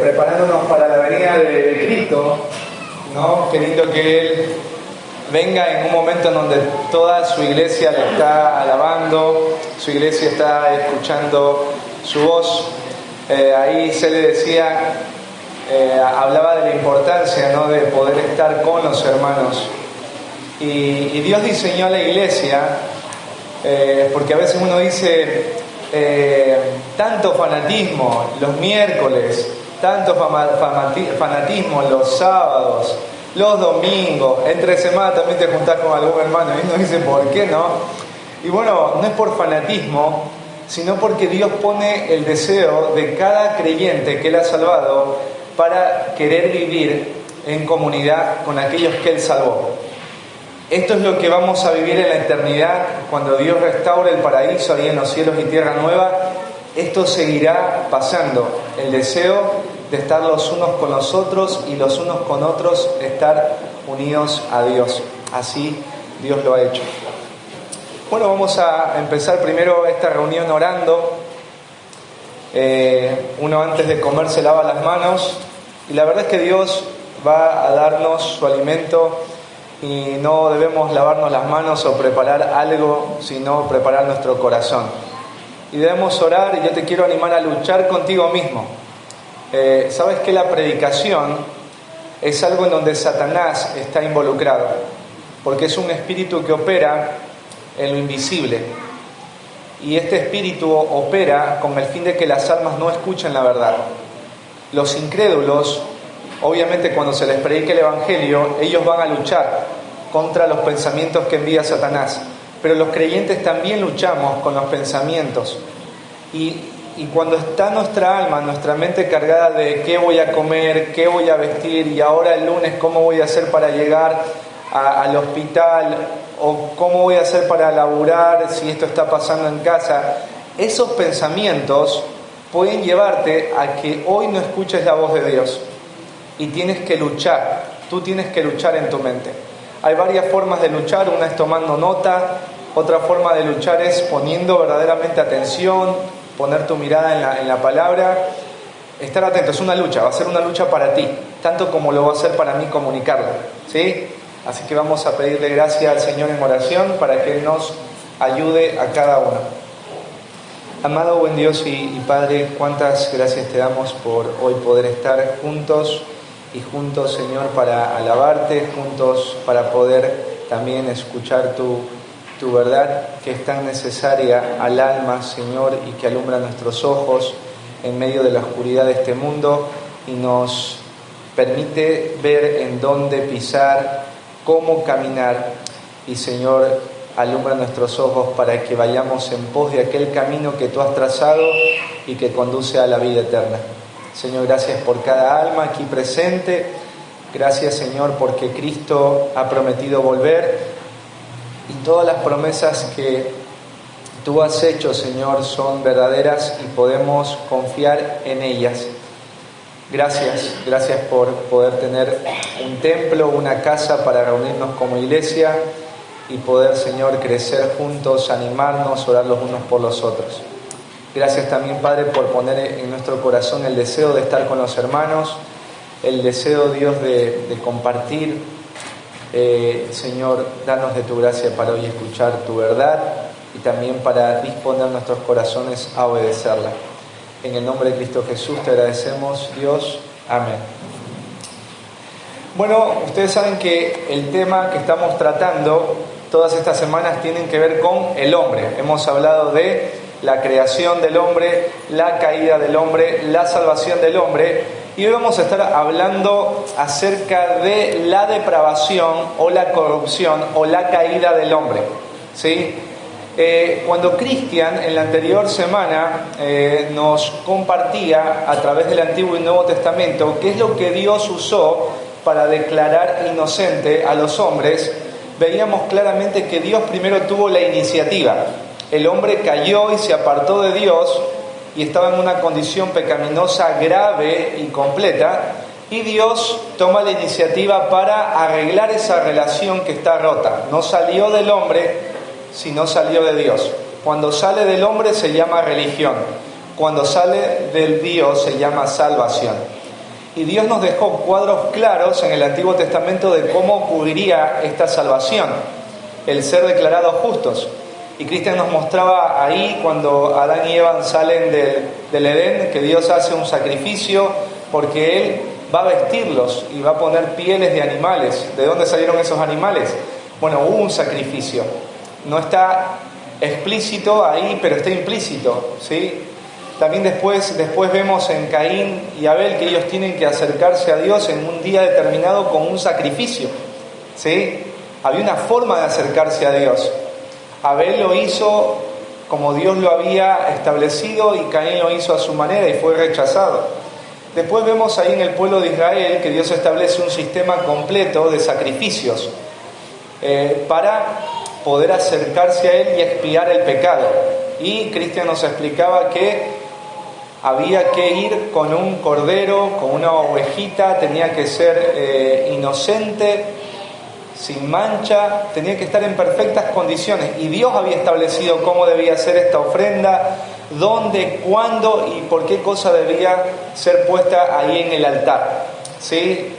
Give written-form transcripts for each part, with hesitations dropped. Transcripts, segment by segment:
Preparándonos para la venida de Cristo, ¿no? Queriendo que Él venga en un momento en donde toda su iglesia le está alabando, su iglesia está escuchando su voz. Ahí se le decía, hablaba de la importancia, ¿no?, de poder estar con los hermanos. Y Dios diseñó a la iglesia, porque a veces uno dice, tanto fanatismo los miércoles, tanto fanatismo los sábados, los domingos, entre semana también te juntás con algún hermano y uno dice, ¿por qué no? Y bueno, no es por fanatismo, sino porque Dios pone el deseo de cada creyente que Él ha salvado para querer vivir en comunidad con aquellos que Él salvó. Esto es lo que vamos a vivir en la eternidad, cuando Dios restaure el paraíso ahí en los cielos y tierra nueva. Esto seguirá pasando, el deseo de estar los unos con los otros y los unos con otros estar unidos a Dios. Así Dios lo ha hecho. Bueno, vamos a empezar primero esta reunión orando. Uno antes de comer se lava las manos y la verdad es que Dios va a darnos su alimento. Y no debemos lavarnos las manos o preparar algo, sino preparar nuestro corazón. Y debemos orar, y yo te quiero animar a luchar contigo mismo. Sabes que la predicación es algo en donde Satanás está involucrado, porque es un espíritu que opera en lo invisible. Y este espíritu opera con el fin de que las almas no escuchen la verdad. Los incrédulos, obviamente, cuando se les predique el Evangelio, ellos van a luchar contra los pensamientos que envía Satanás. Pero los creyentes también luchamos con los pensamientos. Y cuando está nuestra alma, nuestra mente cargada de qué voy a comer, qué voy a vestir, y ahora el lunes cómo voy a hacer para llegar al hospital, o cómo voy a hacer para laburar si esto está pasando en casa, esos pensamientos pueden llevarte a que hoy no escuches la voz de Dios. Y tienes que luchar, tú tienes que luchar en tu mente. Hay varias formas de luchar, una es tomando nota, otra forma de luchar es poniendo verdaderamente atención, poner tu mirada en la palabra, estar atento. Es una lucha, va a ser una lucha para ti, tanto como lo va a ser para mí comunicarla, ¿sí? Así que vamos a pedirle gracia al Señor en oración para que Él nos ayude a cada uno. Amado buen Dios y Padre, cuántas gracias te damos por hoy poder estar juntos, y juntos, Señor, para alabarte, juntos para poder también escuchar tu verdad, que es tan necesaria al alma, Señor, y que alumbra nuestros ojos en medio de la oscuridad de este mundo y nos permite ver en dónde pisar, cómo caminar, y Señor, alumbra nuestros ojos para que vayamos en pos de aquel camino que tú has trazado y que conduce a la vida eterna. Señor, gracias por cada alma aquí presente. Gracias, Señor, porque Cristo ha prometido volver y todas las promesas que tú has hecho, Señor, son verdaderas y podemos confiar en ellas. Gracias por poder tener un templo, una casa para reunirnos como iglesia y poder, Señor, crecer juntos, animarnos, orar los unos por los otros. Gracias también, Padre, por poner en nuestro corazón el deseo de estar con los hermanos, el deseo, Dios, de compartir. Señor, danos de tu gracia para hoy escuchar tu verdad y también para disponer nuestros corazones a obedecerla. En el nombre de Cristo Jesús te agradecemos, Dios. Amén. Bueno, ustedes saben que el tema que estamos tratando todas estas semanas tienen que ver con el hombre. Hemos hablado de la creación del hombre, la caída del hombre, la salvación del hombre, y hoy vamos a estar hablando acerca de la depravación o la corrupción o la caída del hombre, ¿sí? Cuando Cristian en la anterior semana nos compartía a través del Antiguo y Nuevo Testamento qué es lo que Dios usó para declarar inocente a los hombres, veíamos claramente que Dios primero tuvo la iniciativa. El hombre cayó y se apartó de Dios y estaba en una condición pecaminosa grave y completa, y Dios toma la iniciativa para arreglar esa relación que está rota. No salió del hombre, sino salió de Dios. Cuando sale del hombre se llama religión. cuando sale del Dios se llama salvación. Y Dios nos dejó cuadros claros en el Antiguo Testamento de cómo ocurriría esta salvación, el ser declarados justos. Y Cristian nos mostraba ahí cuando Adán y Eva salen del Edén, que Dios hace un sacrificio porque Él va a vestirlos y va a poner pieles de animales. ¿De dónde salieron esos animales? Bueno, hubo un sacrificio. No está explícito ahí, pero está implícito, ¿sí? También después vemos en Caín y Abel que ellos tienen que acercarse a Dios en un día determinado con un sacrificio, ¿sí? Había una forma de acercarse a Dios. Abel lo hizo como Dios lo había establecido y Caín lo hizo a su manera y fue rechazado. Después vemos ahí en el pueblo de Israel que Dios establece un sistema completo de sacrificios para poder acercarse a Él y expiar el pecado. Y Cristian nos explicaba que había que ir con un cordero, con una ovejita, tenía que ser inocente, sin mancha, tenía que estar en perfectas condiciones. Y Dios había establecido cómo debía ser esta ofrenda, dónde, cuándo y por qué cosa debía ser puesta ahí en el altar, ¿sí?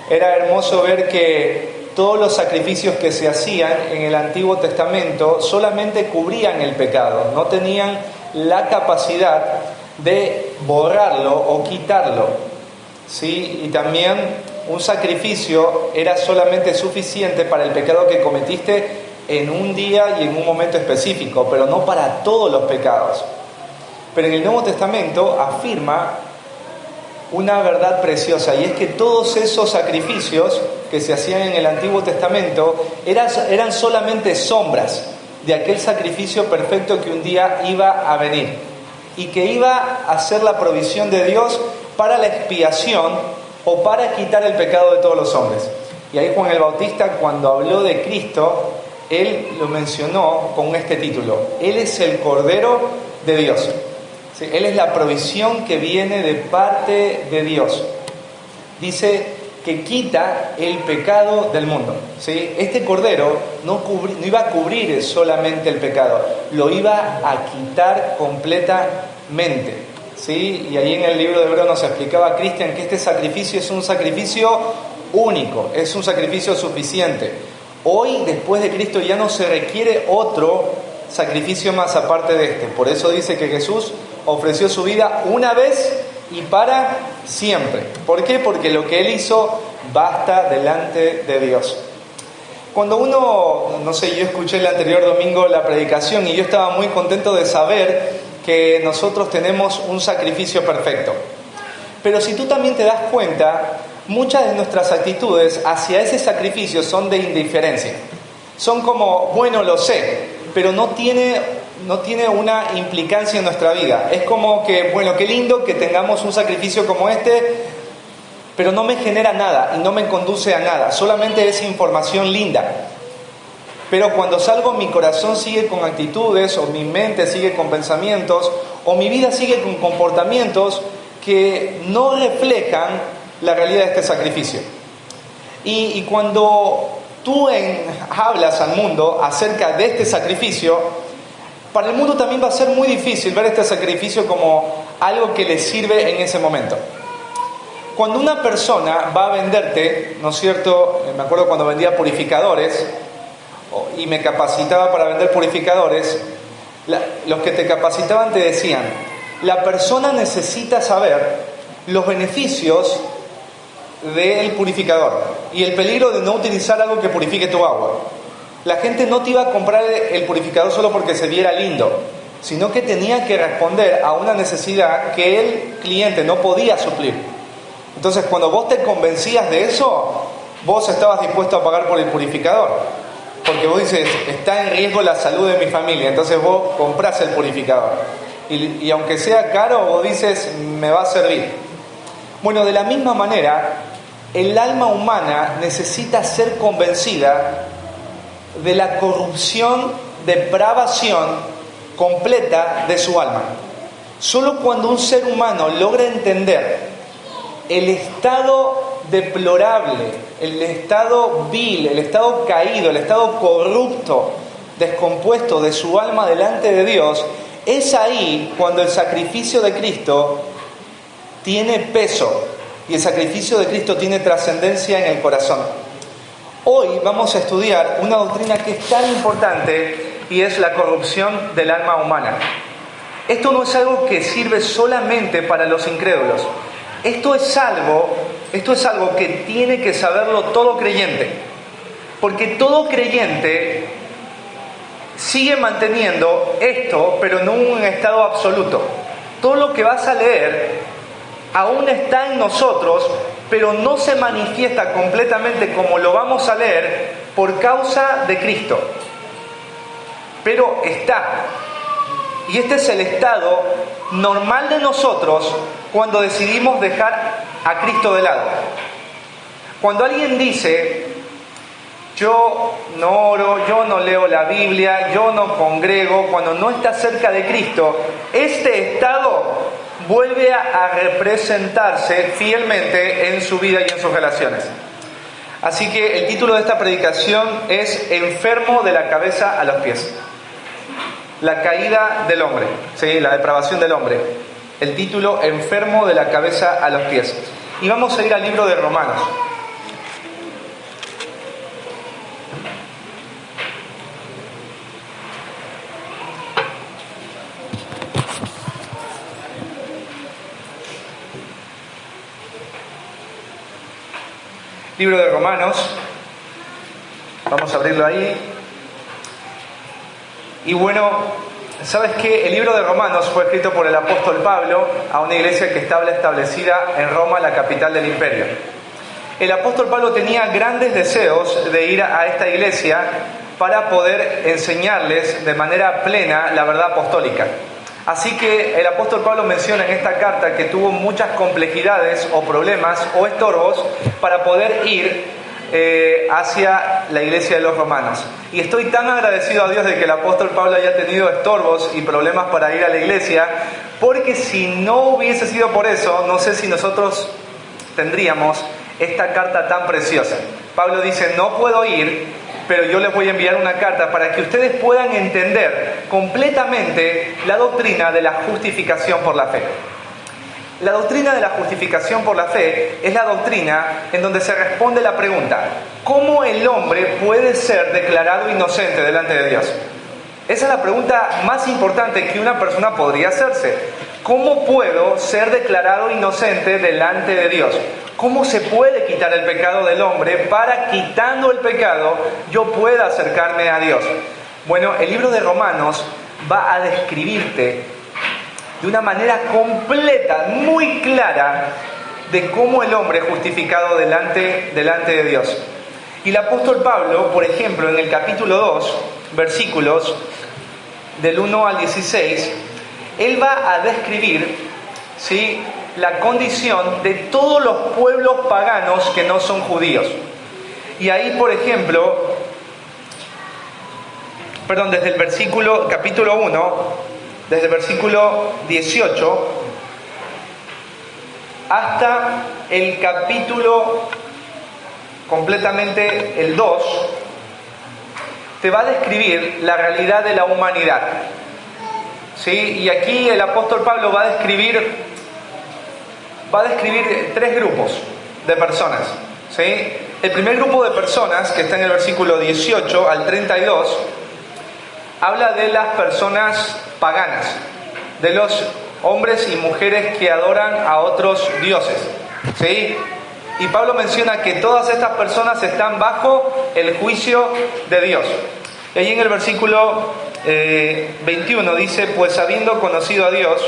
Era hermoso ver que todos los sacrificios que se hacían en el Antiguo Testamento solamente cubrían el pecado, no tenían la capacidad de borrarlo o quitarlo, ¿sí? Y también un sacrificio era solamente suficiente para el pecado que cometiste en un día y en un momento específico, pero no para todos los pecados. Pero en el Nuevo Testamento afirma una verdad preciosa, y es que todos esos sacrificios que se hacían en el Antiguo Testamento eran solamente sombras de aquel sacrificio perfecto que un día iba a venir y que iba a ser la provisión de Dios para la expiación o para quitar el pecado de todos los hombres. Y ahí Juan el Bautista, cuando habló de Cristo, él lo mencionó con este título: Él es el Cordero de Dios. ¿Sí? Él es la provisión que viene de parte de Dios. Dice que quita el pecado del mundo, ¿sí? Este Cordero no iba a cubrir solamente el pecado, lo iba a quitar completamente, ¿sí? Y ahí en el libro de Hebreos nos explicaba Cristian que este sacrificio es un sacrificio único, es un sacrificio suficiente. Hoy, después de Cristo, ya no se requiere otro sacrificio más aparte de este. Por eso dice que Jesús ofreció su vida una vez y para siempre. ¿Por qué? Porque lo que Él hizo basta delante de Dios. Cuando uno, no sé, yo escuché el anterior domingo la predicación y yo estaba muy contento de saber que nosotros tenemos un sacrificio perfecto. Pero si tú también te das cuenta, muchas de nuestras actitudes hacia ese sacrificio son de indiferencia. Son como, bueno, lo sé, pero no tiene una implicancia en nuestra vida. Es como que, bueno, qué lindo que tengamos un sacrificio como este, pero no me genera nada y no me conduce a nada, solamente es información linda. Pero cuando salgo, mi corazón sigue con actitudes, o mi mente sigue con pensamientos, o mi vida sigue con comportamientos que no reflejan la realidad de este sacrificio. Y cuando tú hablas al mundo acerca de este sacrificio, para el mundo también va a ser muy difícil ver este sacrificio como algo que le sirve en ese momento. Cuando una persona va a venderte, ¿no es cierto? Me acuerdo cuando vendía purificadores y me capacitaba para vender purificadores, los que te capacitaban te decían: la persona necesita saber los beneficios del purificador y el peligro de no utilizar algo que purifique tu agua. La gente no te iba a comprar el purificador solo porque se viera lindo, sino que tenía que responder a una necesidad que el cliente no podía suplir. Entonces, cuando vos te convencías de eso, vos estabas dispuesto a pagar por el purificador, porque vos dices, está en riesgo la salud de mi familia, entonces vos comprás el purificador. Y aunque sea caro, vos dices, me va a servir. Bueno, de la misma manera, el alma humana necesita ser convencida de la corrupción, depravación completa de su alma. Solo cuando un ser humano logra entender el estado deplorable, el estado vil, el estado caído, el estado corrupto, descompuesto de su alma delante de Dios, Es ahí cuando el sacrificio de Cristo tiene peso y el sacrificio de Cristo tiene trascendencia en el corazón. Hoy vamos a estudiar una doctrina que es tan importante y es la corrupción del alma humana. Esto no es algo que sirve solamente para los incrédulos. Esto es algo que tiene que saberlo todo creyente. Porque todo creyente sigue manteniendo esto, pero no en un estado absoluto. Todo lo que vas a leer aún está en nosotros, pero no se manifiesta completamente como lo vamos a leer por causa de Cristo. Pero está. Y este es el estado normal de nosotros cuando decidimos dejar a Cristo de lado. Cuando alguien dice: yo no oro, yo no leo la Biblia, yo no congrego, cuando no está cerca de Cristo, este estado vuelve a representarse fielmente en su vida y en sus relaciones. Así que el título de esta predicación es Enfermo de la cabeza a los pies. La caída del hombre, ¿sí? La depravación del hombre. El título, Enfermo de la cabeza a los pies. Y vamos a ir al libro de Romanos. Libro de Romanos, vamos a abrirlo ahí. Y bueno, ¿sabes qué? El libro de Romanos fue escrito por el apóstol Pablo a una iglesia que estaba establecida en Roma, la capital del imperio. El apóstol Pablo tenía grandes deseos de ir a esta iglesia para poder enseñarles de manera plena la verdad apostólica. Así que el apóstol Pablo menciona en esta carta que tuvo muchas complejidades o problemas o estorbos para poder ir hacia la iglesia de los romanos. Y estoy tan agradecido a Dios de que el apóstol Pablo haya tenido estorbos y problemas para ir a la iglesia, porque si no hubiese sido por eso, no sé si nosotros tendríamos esta carta tan preciosa. Pablo dice: no puedo ir, pero yo les voy a enviar una carta para que ustedes puedan entender completamente la doctrina de la justificación por la fe. La doctrina de la justificación por la fe es la doctrina en donde se responde la pregunta: ¿cómo el hombre puede ser declarado inocente delante de Dios? Esa es la pregunta más importante que una persona podría hacerse. ¿Cómo puedo ser declarado inocente delante de Dios? ¿Cómo se puede quitar el pecado del hombre para, quitando el pecado, yo pueda acercarme a Dios? Bueno, el libro de Romanos va a describirte de una manera completa, muy clara, de cómo el hombre es justificado delante de Dios. Y el apóstol Pablo, por ejemplo, en el capítulo 2, versículos del 1 al 16, él va a describir, ¿sí?, la condición de todos los pueblos paganos que no son judíos. Y ahí, por ejemplo, desde el capítulo 1, desde el versículo 18 hasta el capítulo completamente el 2, te va a describir la realidad de la humanidad. ¿Sí? Y aquí el apóstol Pablo va a describir tres grupos de personas. ¿Sí? El primer grupo de personas, que está en el versículo 18 al 32, habla de las personas paganas, de los hombres y mujeres que adoran a otros dioses. ¿Sí? Y Pablo menciona que todas estas personas están bajo el juicio de Dios. Y ahí en el versículo 21 dice: pues habiendo conocido a Dios,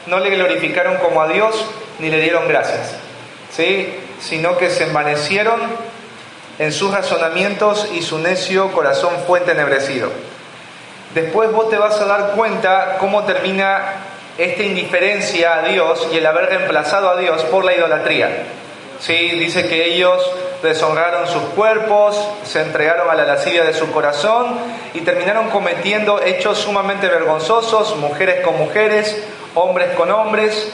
no le glorificaron como a Dios, ni le dieron gracias, ¿sí?, sino que se envanecieron en sus razonamientos y su necio corazón fue entenebrecido. Después vos te vas a dar cuenta cómo termina esta indiferencia a Dios y el haber reemplazado a Dios por la idolatría. ¿Sí? Dice que ellos deshonraron sus cuerpos, se entregaron a la lascivia de su corazón y terminaron cometiendo hechos sumamente vergonzosos, mujeres con mujeres, hombres con hombres.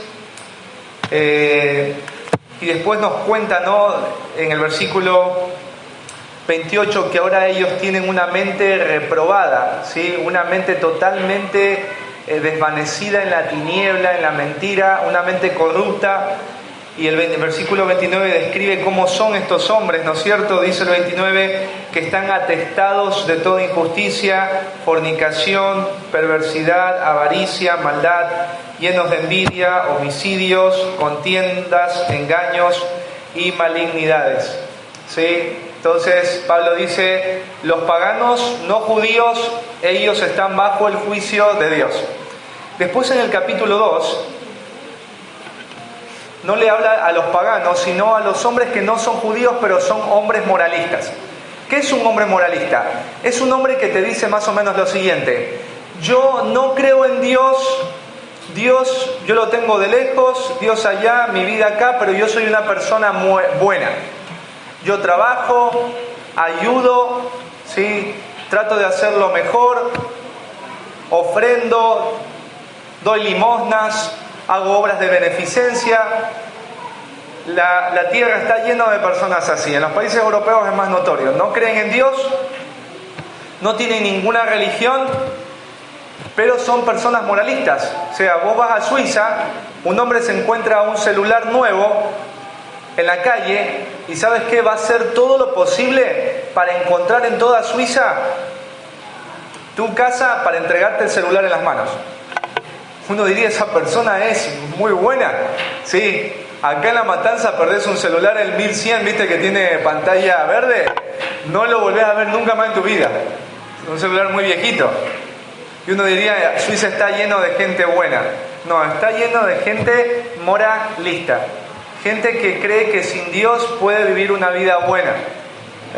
Y después nos cuenta, ¿no?, en el versículo 28, que ahora ellos tienen una mente reprobada, ¿sí?, una mente totalmente desvanecida en la tiniebla, en la mentira, una mente corrupta. Y el versículo 29 describe cómo son estos hombres, ¿no es cierto? Dice el 29, que están atestados de toda injusticia, fornicación, perversidad, avaricia, maldad, llenos de envidia, homicidios, contiendas, engaños y malignidades. ¿Sí? Entonces Pablo dice, los paganos no judíos, ellos están bajo el juicio de Dios. Después en el capítulo 2, no le habla a los paganos, sino a los hombres que no son judíos, pero son hombres moralistas. ¿Qué es un hombre moralista? Es un hombre que te dice más o menos lo siguiente: yo no creo en Dios, Dios yo lo tengo de lejos, Dios allá, mi vida acá, pero yo soy una persona muy buena. Yo trabajo, ayudo, ¿sí? Trato de hacer lo mejor, ofrendo, doy limosnas, hago obras de beneficencia. La tierra está llena de personas así. En los países europeos es más notorio. No creen en Dios, no tienen ninguna religión, pero son personas moralistas. O sea, vos vas a Suiza, un hombre se encuentra un celular nuevo en la calle y ¿sabes qué? Va a hacer todo lo posible para encontrar en toda Suiza tu casa para entregarte el celular en las manos. Uno diría, esa persona es muy buena. Sí, acá en La Matanza perdés un celular, el 1100, viste que tiene pantalla verde, no lo volvés a ver nunca más en tu vida. Un celular muy viejito. Y uno diría, Suiza está lleno de gente buena. No, está lleno de gente moralista. Gente que cree que sin Dios puede vivir una vida buena.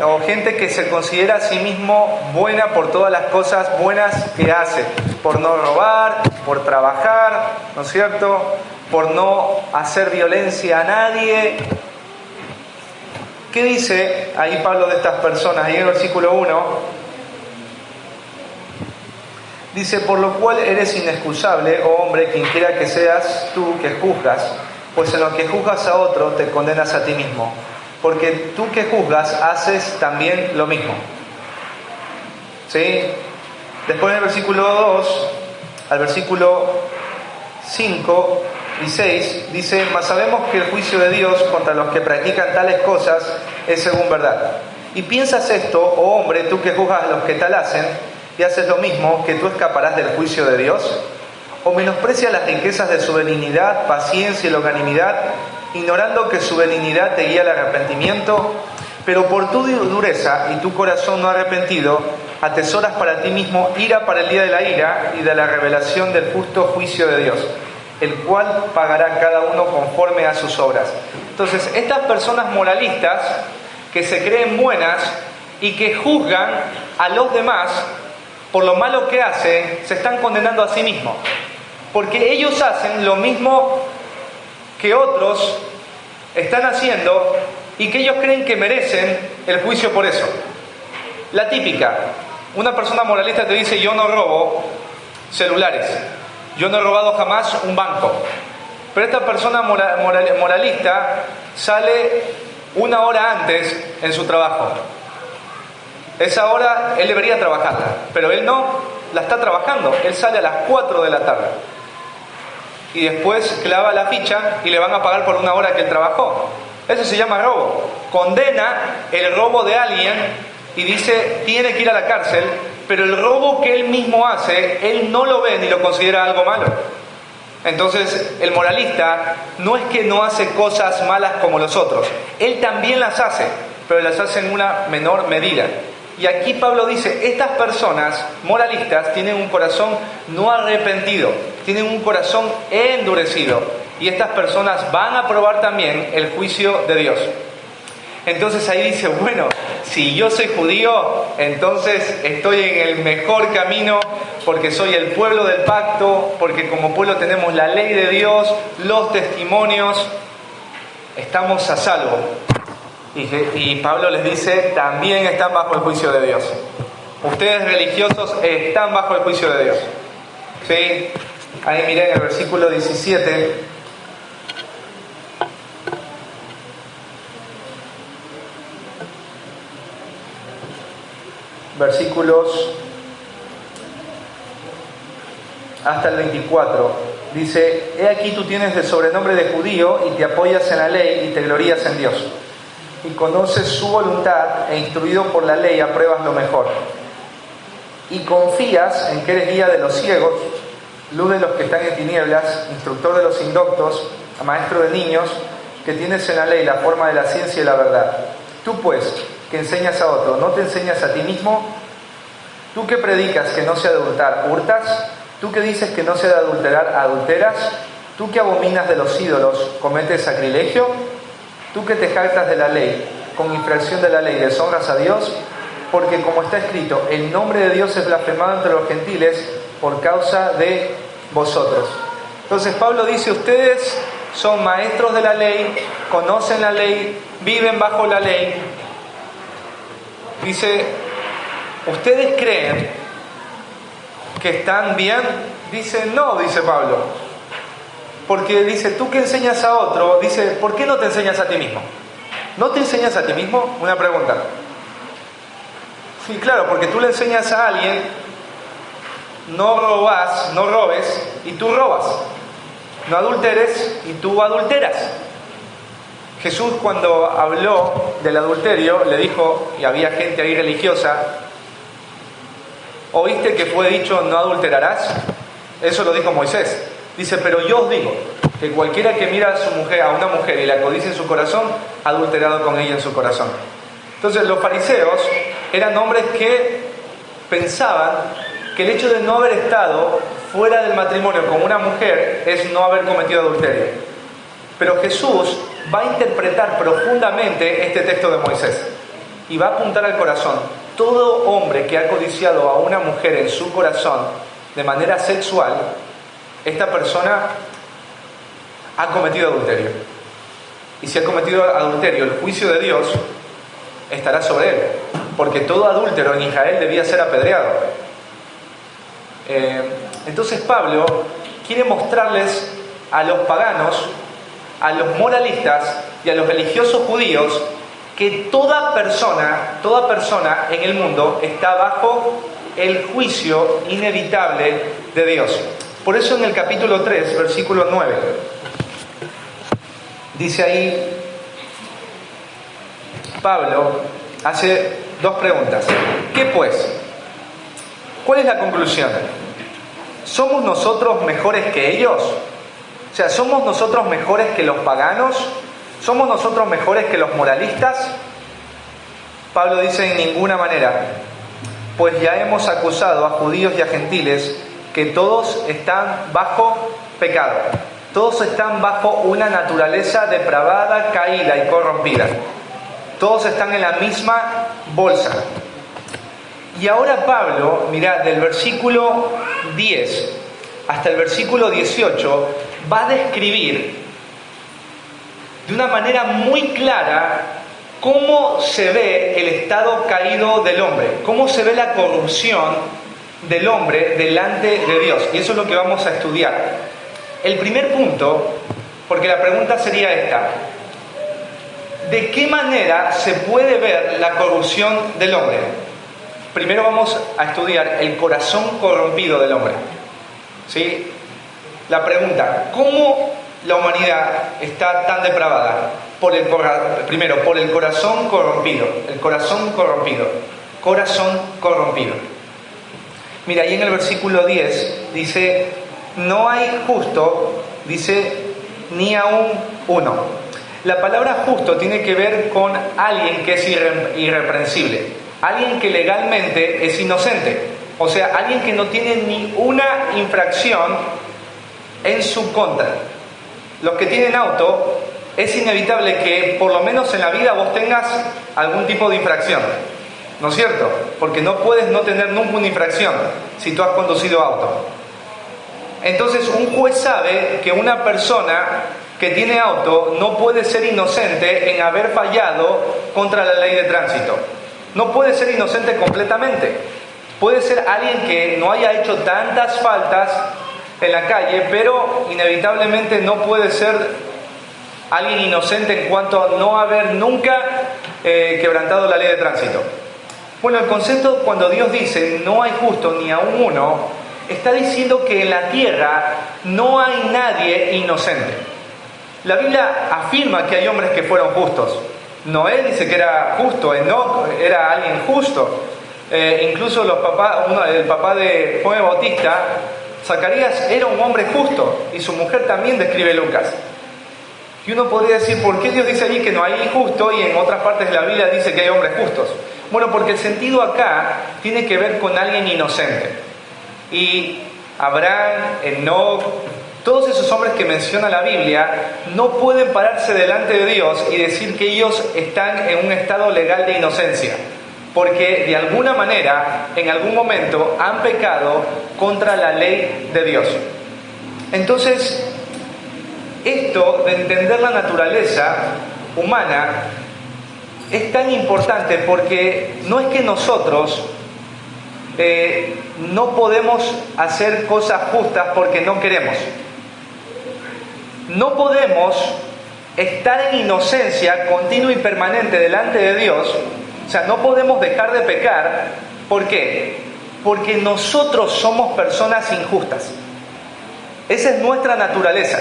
O gente que se considera a sí mismo buena por todas las cosas buenas que hace. Por no robar, por trabajar, ¿no es cierto? Por no hacer violencia a nadie. ¿Qué dice ahí Pablo de estas personas? Ahí en el versículo 1 dice: por lo cual eres inexcusable, oh hombre, quien quiera que seas tú que juzgas, pues en lo que juzgas a otro te condenas a ti mismo, porque tú que juzgas haces también lo mismo. ¿Sí? Después del versículo 2 al versículo 5 y 6 dice: mas sabemos que el juicio de Dios contra los que practican tales cosas es según verdad. Y piensas esto, oh hombre, tú que juzgas a los que tal hacen y haces lo mismo, que tú escaparás del juicio de Dios. ¿O menosprecias las riquezas de su benignidad, paciencia y longanimidad, ignorando que su benignidad te guía al arrepentimiento? Pero por tu dureza y tu corazón no arrepentido, atesoras para ti mismo ira para el día de la ira y de la revelación del justo juicio de Dios, el cual pagará cada uno conforme a sus obras. Entonces, estas personas moralistas que se creen buenas y que juzgan a los demás por lo malo que hacen, se están condenando a sí mismos, porque ellos hacen lo mismo que otros están haciendo y que ellos creen que merecen el juicio por eso. La típica: una persona moralista te dice: yo no robo celulares, yo no he robado jamás un banco. Pero esta persona moralista sale una hora antes en su trabajo. Esa hora él debería trabajarla, pero él no la está trabajando. Él sale a las 4 de la tarde y después clava la ficha y le van a pagar por una hora que él trabajó. Eso se llama robo. Condena el robo de alguien y dice: tiene que ir a la cárcel, pero el robo que él mismo hace, él no lo ve ni lo considera algo malo. Entonces, el moralista no es que no hace cosas malas como los otros, él también las hace, pero las hace en una menor medida. Y aquí Pablo dice: estas personas moralistas tienen un corazón no arrepentido, tienen un corazón endurecido, y estas personas van a probar también el juicio de Dios. Entonces ahí dice: bueno, si yo soy judío, entonces estoy en el mejor camino, porque soy el pueblo del pacto, porque como pueblo tenemos la ley de Dios, los testimonios, estamos a salvo. Y Pablo les dice: también están bajo el juicio de Dios. Ustedes religiosos están bajo el juicio de Dios. ¿Sí? Ahí miren el versículo 17. hasta el 24. Dice: he aquí tú tienes el sobrenombre de judío y te apoyas en la ley y te glorías en Dios. Y conoces su voluntad e instruido por la ley apruebas lo mejor. Y confías en que eres guía de los ciegos, luz de los que están en tinieblas, instructor de los indoctos, maestro de niños, que tienes en la ley la forma de la ciencia y la verdad. Tú pues, que enseñas a otro, ¿no te enseñas a ti mismo? Tú que predicas que no se ha de hurtar, ¿hurtas? Tú que dices que no se ha de adulterar, ¿adulteras? Tú que abominas de los ídolos, ¿cometes sacrilegio? Tú que te jactas de la ley, con infracción de la ley, deshonras a Dios, porque como está escrito, el nombre de Dios es blasfemado entre los gentiles por causa de vosotros. Entonces Pablo dice: ustedes son maestros de la ley, conocen la ley, viven bajo la ley. Dice: ¿ustedes creen que están bien? Dice: no, dice Pablo. Porque dice: tú que enseñas a otro, dice: ¿por qué no te enseñas a ti mismo? ¿No te enseñas a ti mismo? Una pregunta. Sí, claro, porque tú le enseñas a alguien: no robes, y tú robas. No adulteres, y tú adulteras. Jesús, cuando habló del adulterio, le dijo, y había gente ahí religiosa: ¿oíste que fue dicho no adulterarás? Eso lo dijo Moisés. Dice: pero yo os digo que cualquiera que mira a una mujer y la codicia en su corazón, ha adulterado con ella en su corazón. Entonces los fariseos eran hombres que pensaban que el hecho de no haber estado fuera del matrimonio con una mujer es no haber cometido adulterio. Pero Jesús va a interpretar profundamente este texto de Moisés y va a apuntar al corazón. Todo hombre que ha codiciado a una mujer en su corazón de manera sexual, esta persona ha cometido adulterio. Y si ha cometido adulterio, el juicio de Dios estará sobre él, porque todo adúltero en Israel debía ser apedreado. Entonces Pablo quiere mostrarles a los paganos, a los moralistas y a los religiosos judíos que toda persona en el mundo está bajo el juicio inevitable de Dios. Por eso en el capítulo 3, versículo 9, dice ahí, Pablo hace dos preguntas. ¿Qué pues? ¿Cuál es la conclusión? ¿Somos nosotros mejores que ellos? O sea, ¿somos nosotros mejores que los paganos? ¿Somos nosotros mejores que los moralistas? Pablo dice: en ninguna manera, pues ya hemos acusado a judíos y a gentiles que todos están bajo pecado. Todos están bajo una naturaleza depravada, caída y corrompida. Todos están en la misma bolsa. Y ahora Pablo, mirad, del versículo 10 hasta el versículo 18, va a describir de una manera muy clara cómo se ve el estado caído del hombre, cómo se ve la corrupción del hombre delante de Dios. Y eso es lo que vamos a estudiar. El primer punto, porque la pregunta sería esta: ¿de qué manera se puede ver la corrupción del hombre? Primero vamos a estudiar el corazón corrompido del hombre. ¿Sí? La pregunta: ¿cómo la humanidad está tan depravada? Primero, por el corazón corrompido. El corazón corrompido. Corazón corrompido. Mira, ahí en el versículo 10 dice: no hay justo, dice, ni aún uno. La palabra justo tiene que ver con alguien que es irreprensible, alguien que legalmente es inocente, o sea, alguien que no tiene ni una infracción en su contra. Los que tienen auto, es inevitable que por lo menos en la vida vos tengas algún tipo de infracción, ¿no es cierto? Porque no puedes no tener nunca una infracción si tú has conducido auto. Entonces un juez sabe que una persona que tiene auto no puede ser inocente en haber fallado contra la ley de tránsito. No puede ser inocente completamente. Puede ser alguien que no haya hecho tantas faltas en la calle, pero inevitablemente no puede ser alguien inocente en cuanto a no haber nunca quebrantado la ley de tránsito. Bueno, el concepto cuando Dios dice no hay justo ni aún uno, está diciendo que en la tierra no hay nadie inocente. La Biblia afirma que hay hombres que fueron justos. Noé dice que era justo, Enoc era alguien justo. Incluso el papá de Juan el Bautista, Zacarías, era un hombre justo, y su mujer también describe Lucas. Y uno podría decir, ¿por qué Dios dice allí que no hay injusto y en otras partes de la Biblia dice que hay hombres justos? Bueno, porque el sentido acá tiene que ver con alguien inocente. Y Abraham, Enoc, todos esos hombres que menciona la Biblia no pueden pararse delante de Dios y decir que ellos están en un estado legal de inocencia, porque de alguna manera, en algún momento, han pecado contra la ley de Dios. Entonces, esto de entender la naturaleza humana es tan importante, porque no es que nosotros no podemos hacer cosas justas porque no queremos. No podemos estar en inocencia continua y permanente delante de Dios. O sea, no podemos dejar de pecar. ¿Por qué? Porque nosotros somos personas injustas. Esa es nuestra naturaleza.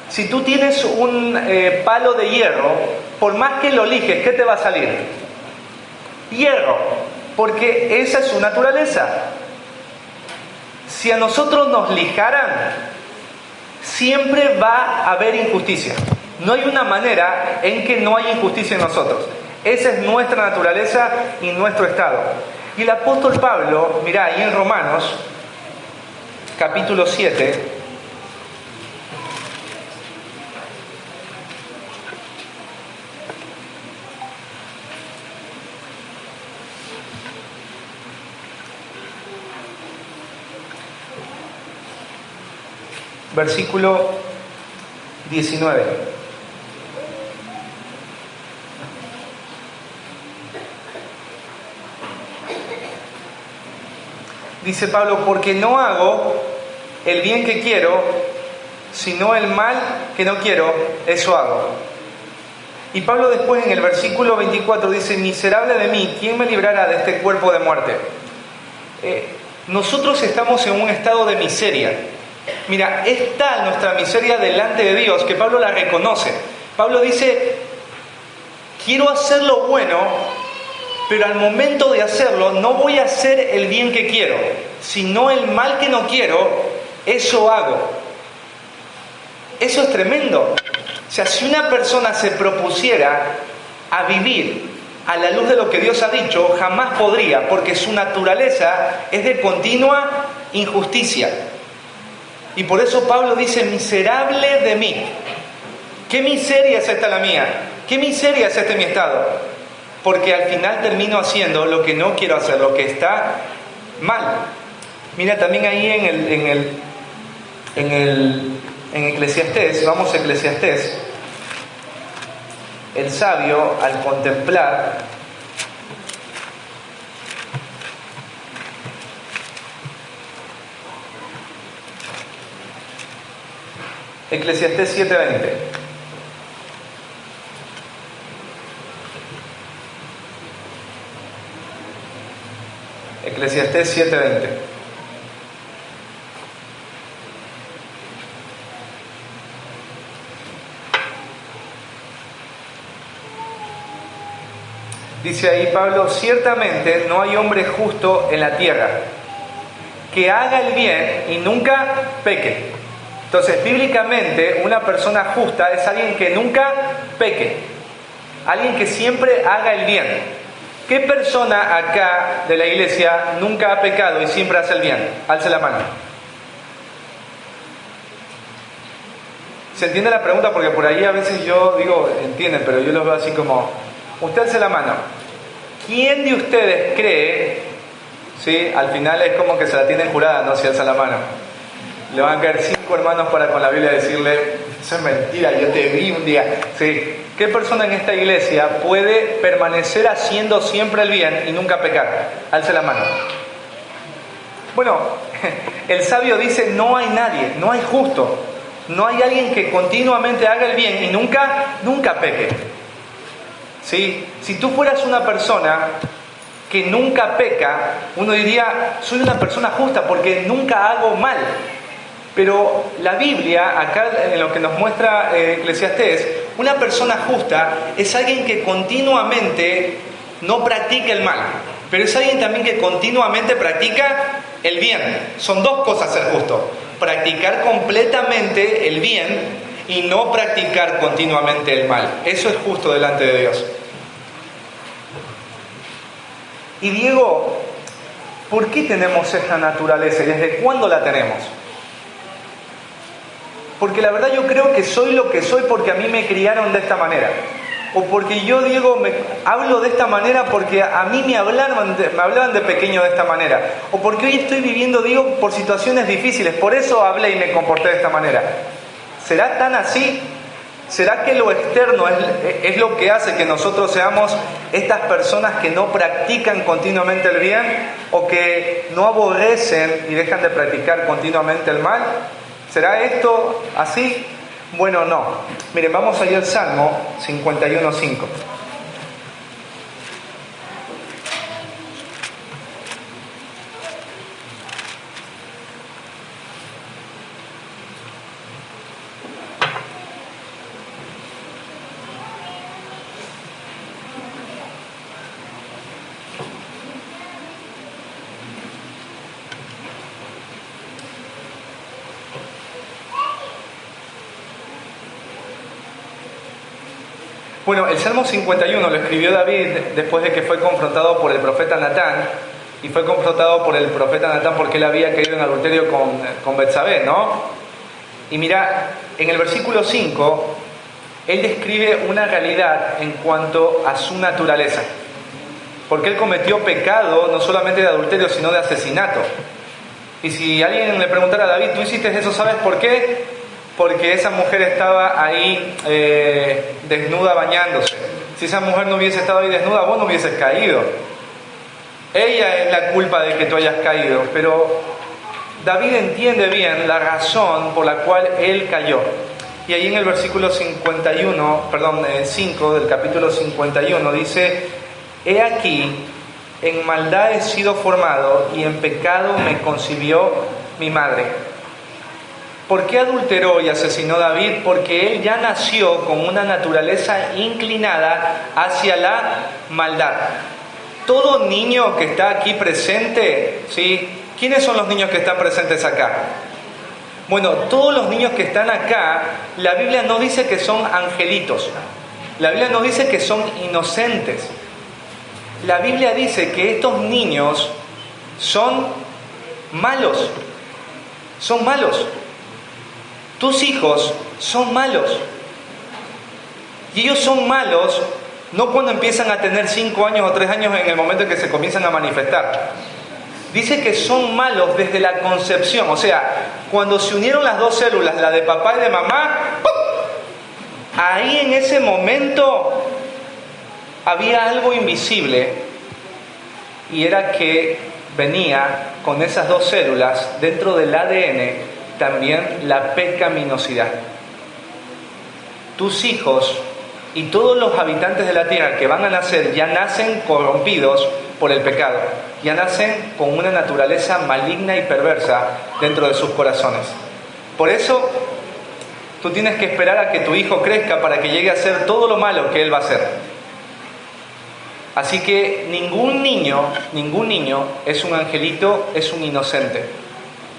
Si tú tienes un palo de hierro, por más que lo lijes, ¿qué te va a salir? Hierro, porque esa es su naturaleza. Si a nosotros nos lijaran, siempre va a haber injusticia. No hay una manera en que no haya injusticia en nosotros. Esa es nuestra naturaleza y nuestro estado. Y el apóstol Pablo, mirá, ahí en Romanos, capítulo 7, versículo 19. Dice Pablo, porque no hago el bien que quiero, sino el mal que no quiero, eso hago. Y Pablo después en el versículo 24 dice, miserable de mí, ¿quién me librará de este cuerpo de muerte? Nosotros estamos en un estado de miseria. Mira, es tal nuestra miseria delante de Dios que Pablo la reconoce. Pablo dice, quiero hacer lo bueno, pero al momento de hacerlo no voy a hacer el bien que quiero, sino el mal que no quiero, eso hago. Eso es tremendo. O sea, si una persona se propusiera a vivir a la luz de lo que Dios ha dicho, jamás podría, porque su naturaleza es de continua injusticia. Y por eso Pablo dice, miserable de mí. ¿Qué miseria es esta la mía? ¿Qué miseria es este mi estado? Porque al final termino haciendo lo que no quiero hacer, lo que está mal. Mira, también ahí en Eclesiastés, vamos a Eclesiastés, el sabio al contemplar Eclesiastés 7:20. Eclesiastés 7:20. Dice ahí Pablo, ciertamente no hay hombre justo en la tierra que haga el bien y nunca peque. Entonces, bíblicamente, una persona justa es alguien que nunca peque, alguien que siempre haga el bien. ¿Qué persona acá de la iglesia nunca ha pecado y siempre hace el bien? Alce la mano. ¿Se entiende la pregunta? Porque por ahí a veces yo digo, entienden, pero yo los veo así como, usted alce la mano. ¿Quién de ustedes cree, sí, al final es como que se la tienen jurada, no, si alza la mano? Le van a caer 5 hermanos para con la Biblia decirle, eso es mentira, yo te vi un día. Sí. ¿Qué persona en esta iglesia puede permanecer haciendo siempre el bien y nunca pecar? Alce la mano. Bueno, el sabio dice, no hay nadie, no hay justo, no hay alguien que continuamente haga el bien y nunca peque. ¿Sí? Si tú fueras una persona que nunca peca, uno diría, soy una persona justa porque nunca hago mal. Pero la Biblia, acá en lo que nos muestra Eclesiastés, una persona justa es alguien que continuamente no practica el mal, pero es alguien también que continuamente practica el bien. Son dos cosas ser justo: practicar completamente el bien y no practicar continuamente el mal. Eso es justo delante de Dios. Y Diego, ¿por qué tenemos esta naturaleza y desde cuándo la tenemos? Porque la verdad yo creo que soy lo que soy porque a mí me criaron de esta manera. O porque yo, Diego, hablo de esta manera porque a mí me hablaban de pequeño de esta manera. O porque hoy estoy viviendo, Diego, por situaciones difíciles. Por eso hablé y me comporté de esta manera. ¿Será tan así? ¿Será que lo externo es lo que hace que nosotros seamos estas personas que no practican continuamente el bien o que no aborrecen y dejan de practicar continuamente el mal? ¿Será esto así? Bueno, no. Miren, vamos a ir al Salmo 51:5. Bueno, el Salmo 51 lo escribió David después de que fue confrontado por el profeta Natán, y fue confrontado por el profeta Natán porque él había caído en adulterio con Betsabé, ¿no? Y mira, en el versículo 5, él describe una realidad en cuanto a su naturaleza, porque él cometió pecado no solamente de adulterio, sino de asesinato. Y si alguien le preguntara a David, ¿tú hiciste eso? ¿Sabes por qué? Porque esa mujer estaba ahí desnuda bañándose. Si esa mujer no hubiese estado ahí desnuda, vos no hubieses caído. Ella es la culpa de que tú hayas caído. Pero David entiende bien la razón por la cual él cayó. Y ahí en el versículo 5 del capítulo 51 dice: He aquí, en maldad he sido formado y en pecado me concibió mi madre. ¿Por qué adulteró y asesinó David? Porque él ya nació con una naturaleza inclinada hacia la maldad. Todo niño que está aquí presente, ¿sí? ¿Quiénes son los niños que están presentes acá? Bueno, todos los niños que están acá, la Biblia no dice que son angelitos. La Biblia no dice que son inocentes. La Biblia dice que estos niños son malos. Son malos. Tus hijos son malos. Y ellos son malos no cuando empiezan a tener 5 años o 3 años en el momento en que se comienzan a manifestar. Dice que son malos desde la concepción. O sea, cuando se unieron las dos células, la de papá y de mamá, ¡pum!, ahí en ese momento había algo invisible. Y era que venía con esas dos células dentro del ADN también la pecaminosidad. Tus hijos y todos los habitantes de la tierra que van a nacer ya nacen corrompidos por el pecado, ya nacen con una naturaleza maligna y perversa dentro de sus corazones. Por eso tú tienes que esperar a que tu hijo crezca para que llegue a hacer todo lo malo que él va a hacer. Así que ningún niño es un angelito, es un inocente.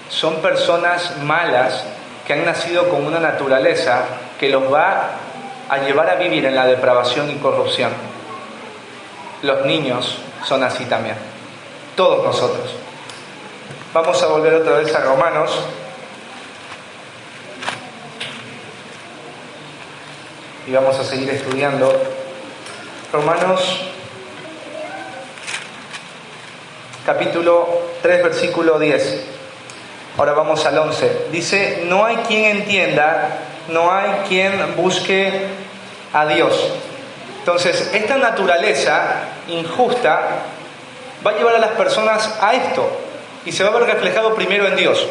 Son personas malas que han nacido con una naturaleza que los va a llevar a vivir en la depravación y corrupción. Los niños son así también. Todos nosotros. Vamos a volver otra vez a Romanos. Y vamos a seguir estudiando. Romanos capítulo 3, versículo 10. Ahora vamos al 11. Dice: no hay quien entienda, no hay quien busque a Dios. Entonces, esta naturaleza injusta va a llevar a las personas a esto, y se va a ver reflejado primero en Dios.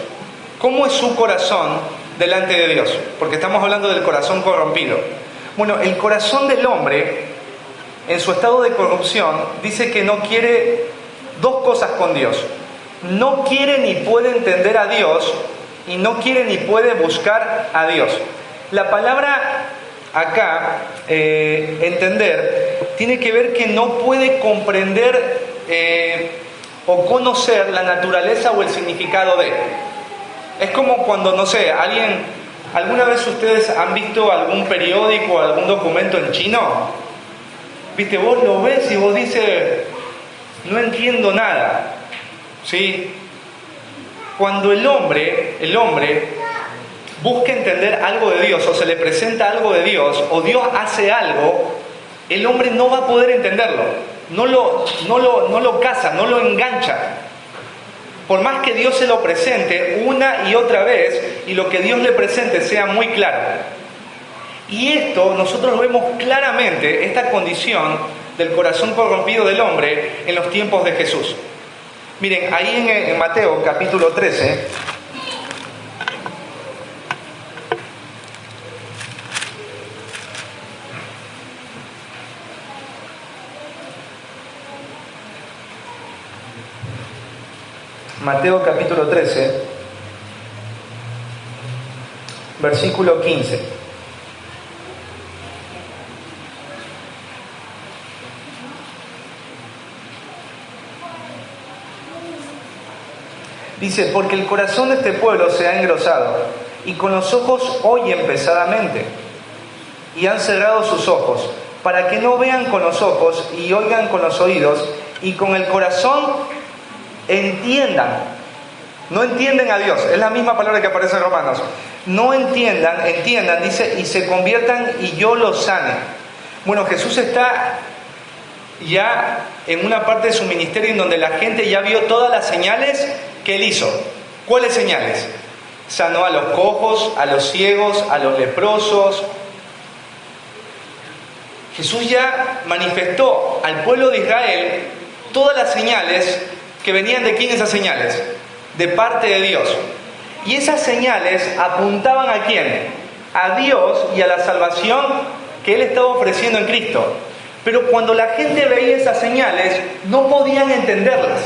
¿Cómo es su corazón delante de Dios? Porque estamos hablando del corazón corrompido. Bueno, el corazón del hombre en su estado de corrupción, dice que no quiere dos cosas con Dios. No quiere ni puede entender a Dios y no quiere ni puede buscar a Dios. La palabra acá, entender, tiene que ver que no puede comprender o conocer la naturaleza o el significado de. Es como cuando, no sé, ¿alguna vez ustedes han visto algún periódico o algún documento en chino? ¿Viste? Vos lo ves y vos dices, no entiendo nada. ¿Sí? Cuando el hombre busca entender algo de Dios, o se le presenta algo de Dios, o Dios hace algo, el hombre no va a poder entenderlo. No lo caza, no lo engancha. Por más que Dios se lo presente una y otra vez, y lo que Dios le presente sea muy claro. Y esto nosotros lo vemos claramente, esta condición del corazón corrompido del hombre en los tiempos de Jesús. Miren, ahí en Mateo capítulo 13, Mateo capítulo 13, versículo 15. Dice, porque el corazón de este pueblo se ha engrosado, y con los ojos oyen pesadamente, y han cerrado sus ojos, para que no vean con los ojos, y oigan con los oídos, y con el corazón entiendan. No entienden a Dios, es la misma palabra que aparece en Romanos. No entiendan, dice, y se conviertan y yo los sane. Bueno, Jesús está ya en una parte de su ministerio en donde la gente ya vio todas las señales que Él hizo. ¿Cuáles señales? Sanó a los cojos, a los ciegos, a los leprosos. Jesús ya manifestó al pueblo de Israel todas las señales que venían. ¿De quién esas señales? De parte de Dios. Y esas señales apuntaban ¿a quién? A Dios y a la salvación que Él estaba ofreciendo en Cristo. Pero cuando la gente veía esas señales, no podían entenderlas.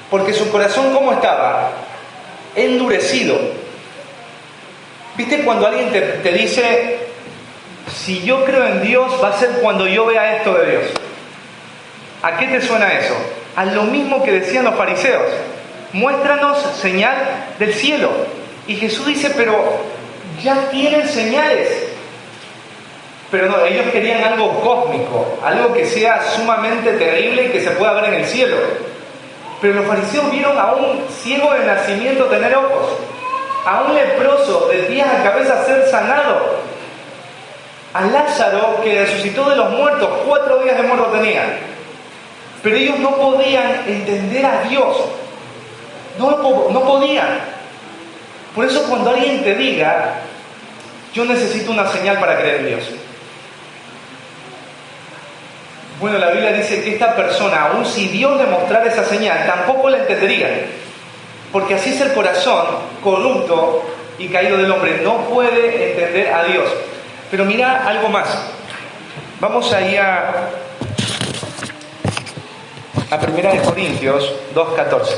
Porque su corazón, ¿cómo estaba? Endurecido. ¿Viste cuando alguien te dice, si yo creo en Dios, va a ser cuando yo vea esto de Dios? ¿A qué te suena eso? A lo mismo que decían los fariseos. Muéstranos señal del cielo. Y Jesús dice, pero ya tienen señales. Pero no, ellos querían algo cósmico, algo que sea sumamente terrible y que se pueda ver en el cielo. Pero los fariseos vieron a un ciego de nacimiento tener ojos, a un leproso de pies a cabeza ser sanado, a Lázaro que resucitó de los muertos, 4 días de muerto tenía. Pero ellos no podían entender a Dios. No podían. Por eso cuando alguien te diga, yo necesito una señal para creer en Dios. Bueno, la Biblia dice que esta persona, aun si Dios le mostrara esa señal, tampoco la entendería. Porque así es el corazón corrupto y caído del hombre. No puede entender a Dios. Pero mira algo más. Vamos ahí a 1 Corintios 2:14.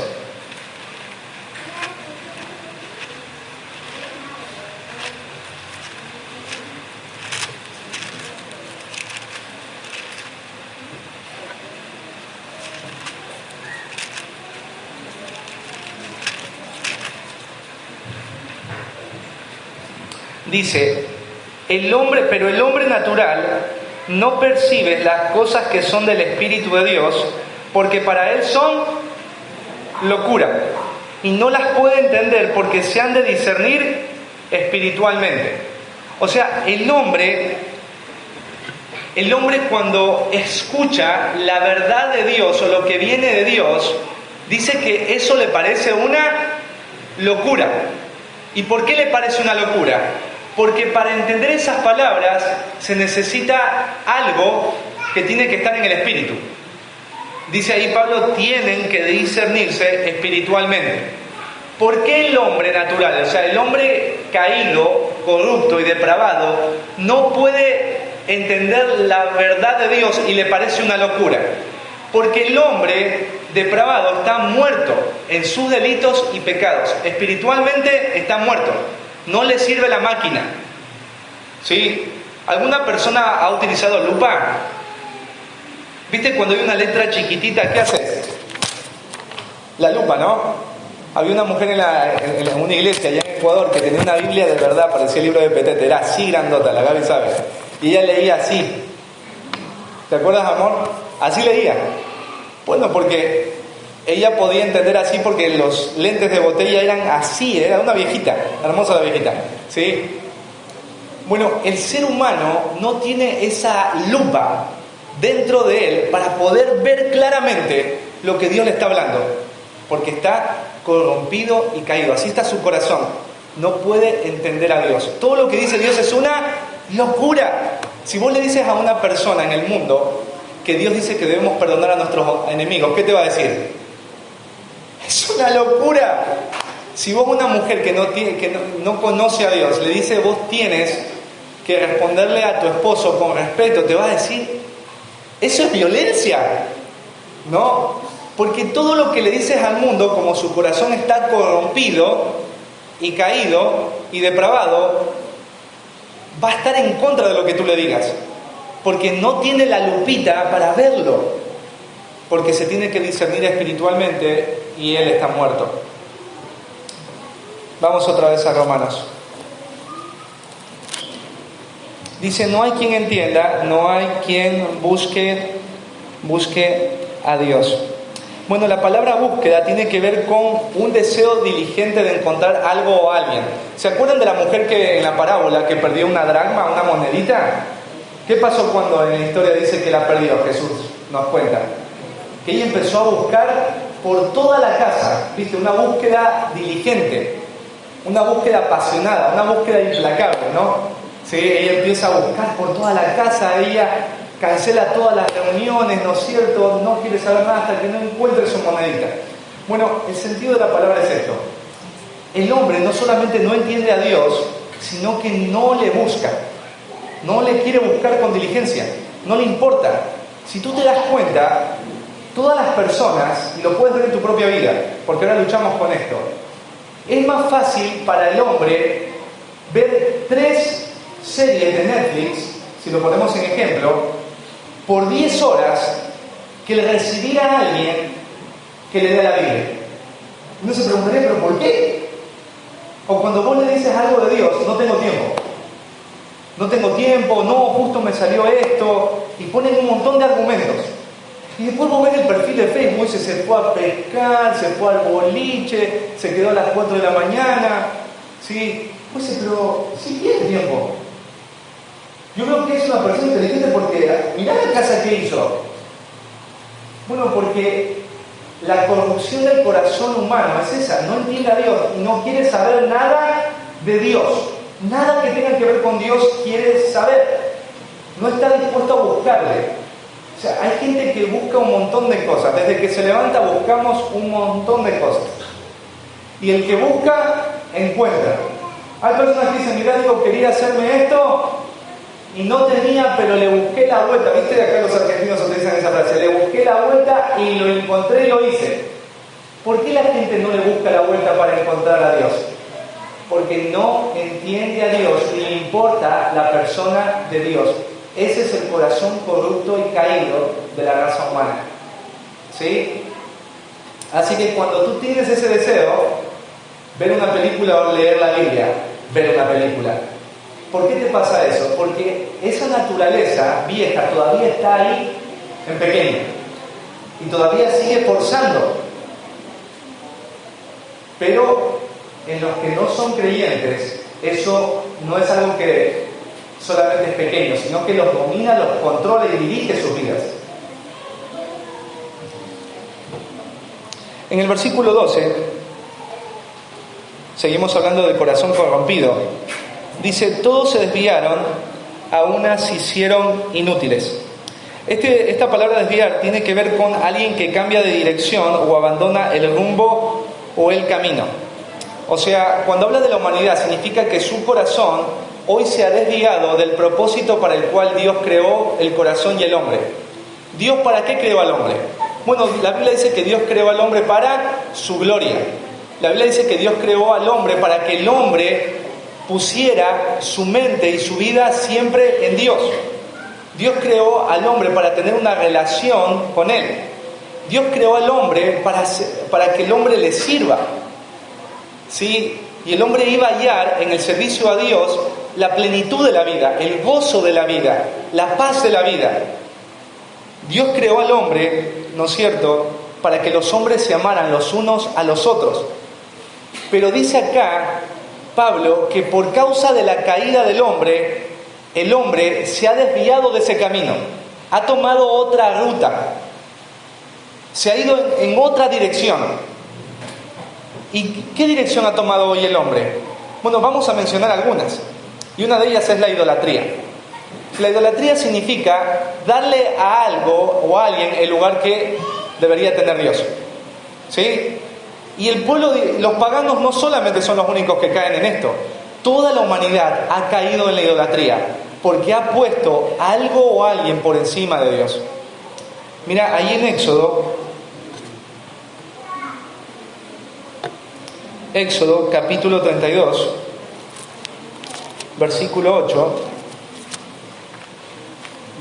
Dice, pero el hombre natural no percibe las cosas que son del Espíritu de Dios, porque para él son locura, y no las puede entender porque se han de discernir espiritualmente. O sea, el hombre cuando escucha la verdad de Dios o lo que viene de Dios, dice que eso le parece una locura. ¿Y por qué le parece una locura? Porque para entender esas palabras se necesita algo que tiene que estar en el espíritu. Dice ahí Pablo, tienen que discernirse espiritualmente. ¿Por qué el hombre natural, o sea, el hombre caído, corrupto y depravado, no puede entender la verdad de Dios y le parece una locura. Porque el hombre depravado está muerto en sus delitos y pecados. Espiritualmente está muerto. No le sirve la máquina. ¿Sí? ¿Alguna persona ha utilizado lupa? ¿Viste cuando hay una letra chiquitita? ¿Qué haces? La lupa, ¿no? Había una mujer en una iglesia allá en Ecuador que tenía una Biblia de verdad, parecía el libro de Petete, era así grandota, la Gaby sabe. Y ella leía así. ¿Te acuerdas, amor? Así leía. Bueno, porque ella podía entender así porque los lentes de botella eran así, era una viejita, hermosa la viejita, ¿sí? Bueno, el ser humano no tiene esa lupa dentro de él para poder ver claramente lo que Dios le está hablando, porque está corrompido y caído, así está su corazón, no puede entender a Dios. Todo lo que dice Dios es una locura. Si vos le dices a una persona en el mundo que Dios dice que debemos perdonar a nuestros enemigos, ¿qué te va a decir? Es una locura. Si vos a una mujer que no conoce a Dios le dice vos tienes que responderle a tu esposo con respeto, te va a decir, eso es violencia, ¿no? Porque todo lo que le dices al mundo, como su corazón está corrompido y caído y depravado, va a estar en contra de lo que tú le digas, porque no tiene la lupita para verlo, porque se tiene que discernir espiritualmente y él está muerto. Vamos otra vez a Romanos. Dice, no hay quien entienda, no hay quien busque a Dios. Bueno, la palabra búsqueda tiene que ver con un deseo diligente de encontrar algo o alguien. ¿Se acuerdan de la mujer que en la parábola que perdió una dracma, una monedita? ¿Qué pasó cuando en la historia dice que la perdió? Jesús nos cuenta. Que ella empezó a buscar por toda la casa, ¿viste? Una búsqueda diligente, una búsqueda apasionada, una búsqueda implacable, ¿no? Sí, ella empieza a buscar por toda la casa, ella cancela todas las reuniones, ¿no es cierto? No quiere saber nada hasta que no encuentre su monedita. Bueno, el sentido de la palabra es esto. El hombre no solamente no entiende a Dios, sino que no le busca. No le quiere buscar con diligencia. No le importa. Si tú te das cuenta, todas las personas, y lo puedes ver en tu propia vida, porque ahora luchamos con esto, es más fácil para el hombre ver 3 series de Netflix, si lo ponemos en ejemplo, por 10 horas que le recibir a alguien que le dé la Biblia. Uno se preguntaría, ¿pero por qué? O cuando vos le dices algo de Dios, no tengo tiempo. No tengo tiempo, no, justo me salió esto, y ponen un montón de argumentos. Y después vos ves el perfil de Facebook, se fue a pescar, se fue al boliche, se quedó a las 4 de la mañana, ¿sí? Pues, pero sí tiene tiempo. Yo creo que es una persona inteligente porque, mirá la casa que hizo. Bueno, porque la corrupción del corazón humano es esa, no entiende a Dios y no quiere saber nada de Dios. Nada que tenga que ver con Dios quiere saber. No está dispuesto a buscarle. O sea, hay gente que busca un montón de cosas. Desde que se levanta buscamos un montón de cosas. Y el que busca, encuentra. Hay personas que dicen, mirá, digo, quería hacerme esto y no tenía, pero le busqué la vuelta. ¿Viste? Acá los argentinos utilizan esa frase. Le busqué la vuelta y lo encontré y lo hice. ¿Por qué la gente no le busca la vuelta para encontrar a Dios? Porque no entiende a Dios ni le importa la persona de Dios. Ese es el corazón corrupto y caído de la raza humana. ¿Sí? Así que cuando tú tienes ese deseo, ver una película o leer la Biblia, ver una película. ¿Por qué te pasa eso? Porque esa naturaleza vieja todavía está ahí en pequeño y todavía sigue forzando. Pero en los que no son creyentes, eso no es algo que solamente es pequeño, sino que los domina, los controla y dirige sus vidas. En el versículo 12, seguimos hablando del corazón corrompido. Dice, todos se desviaron, a unas se hicieron inútiles. Esta palabra desviar tiene que ver con alguien que cambia de dirección o abandona el rumbo o el camino. O sea, cuando habla de la humanidad significa que su corazón hoy se ha desviado del propósito para el cual Dios creó el corazón y el hombre. ¿Dios para qué creó al hombre? Bueno, la Biblia dice que Dios creó al hombre para su gloria. La Biblia dice que Dios creó al hombre para que el hombre pusiera su mente y su vida siempre en Dios. Dios creó al hombre para tener una relación con Él. Dios creó al hombre para que el hombre le sirva. ¿Sí? Y el hombre iba a hallar en el servicio a Dios la plenitud de la vida, el gozo de la vida, la paz de la vida. Dios creó al hombre, ¿no es cierto?, para que los hombres se amaran los unos a los otros. Pero dice acá Pablo que por causa de la caída del hombre, el hombre se ha desviado de ese camino, ha tomado otra ruta, se ha ido en otra dirección. ¿Y qué dirección ha tomado hoy el hombre? Bueno, vamos a mencionar algunas, y una de ellas es la idolatría. La idolatría significa darle a algo o a alguien el lugar que debería tener Dios. ¿Sí? Y el pueblo, los paganos no solamente son los únicos que caen en esto. Toda la humanidad ha caído en la idolatría porque ha puesto algo o alguien por encima de Dios. Mira, ahí en Éxodo capítulo 32, versículo 8,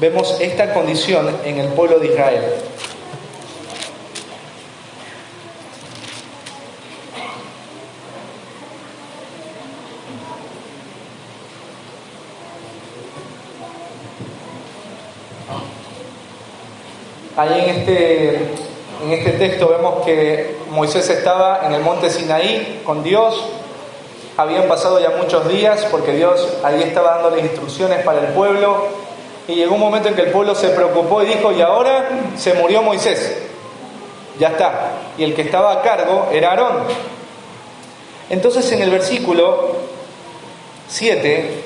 vemos esta condición en el pueblo de Israel. Ahí en este texto vemos que Moisés estaba en el monte Sinaí con Dios. Habían pasado ya muchos días porque Dios ahí estaba dándole instrucciones para el pueblo. Y llegó un momento en que el pueblo se preocupó y dijo: y ahora se murió Moisés. Ya está. Y el que estaba a cargo era Aarón. Entonces en el versículo 7,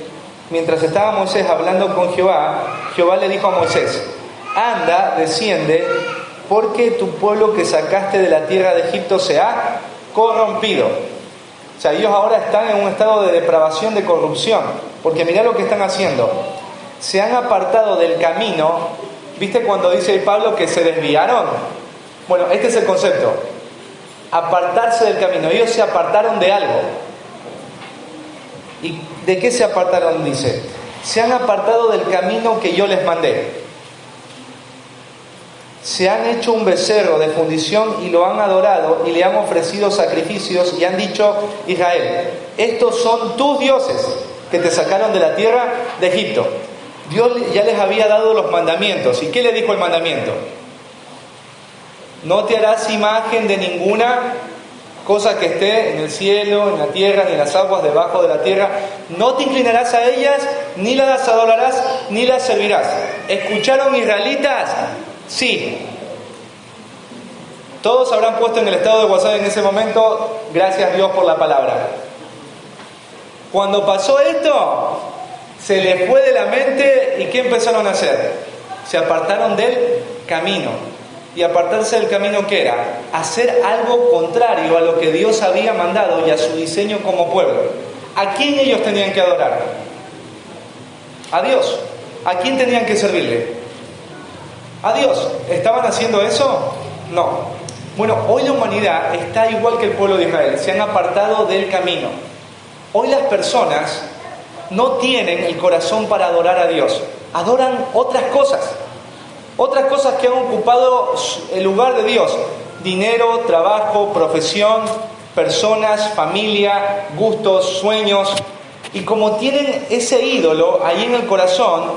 mientras estaba Moisés hablando con Jehová, Jehová le dijo a Moisés: anda, desciende, porque tu pueblo que sacaste de la tierra de Egipto se ha corrompido. O sea, ellos ahora están en un estado de depravación, de corrupción, porque mirá lo que están haciendo. Se han apartado del camino. ¿Viste cuando dice Pablo que se desviaron? Bueno, este es el concepto. Apartarse del camino. Ellos se apartaron de algo. ¿Y de qué se apartaron? Dice: se han apartado del camino que yo les mandé. Se han hecho un becerro de fundición y lo han adorado y le han ofrecido sacrificios y han dicho: Israel, estos son tus dioses que te sacaron de la tierra de Egipto. Dios ya les había dado los mandamientos. ¿Y qué le dijo el mandamiento? No te harás imagen de ninguna cosa que esté en el cielo, en la tierra, ni en las aguas debajo de la tierra. No te inclinarás a ellas, ni las adorarás, ni las servirás. ¿Escucharon, israelitas? Sí. Todos habrán puesto en el estado de WhatsApp en ese momento: gracias Dios por la palabra. Cuando pasó esto, se les fue de la mente. ¿Y qué empezaron a hacer? Se apartaron del camino. Y apartarse del camino, ¿qué era? Hacer algo contrario a lo que Dios había mandado y a su diseño como pueblo. ¿A quién ellos tenían que adorar? A Dios. ¿A quién tenían que servirle? A Dios. ¿Estaban haciendo eso? No. Bueno, hoy la humanidad está igual que el pueblo de Israel. Se han apartado del camino. Hoy las personas no tienen el corazón para adorar a Dios. Adoran otras cosas. Otras cosas que han ocupado el lugar de Dios: dinero, trabajo, profesión, personas, familia, gustos, sueños. Y como tienen ese ídolo ahí en el corazón,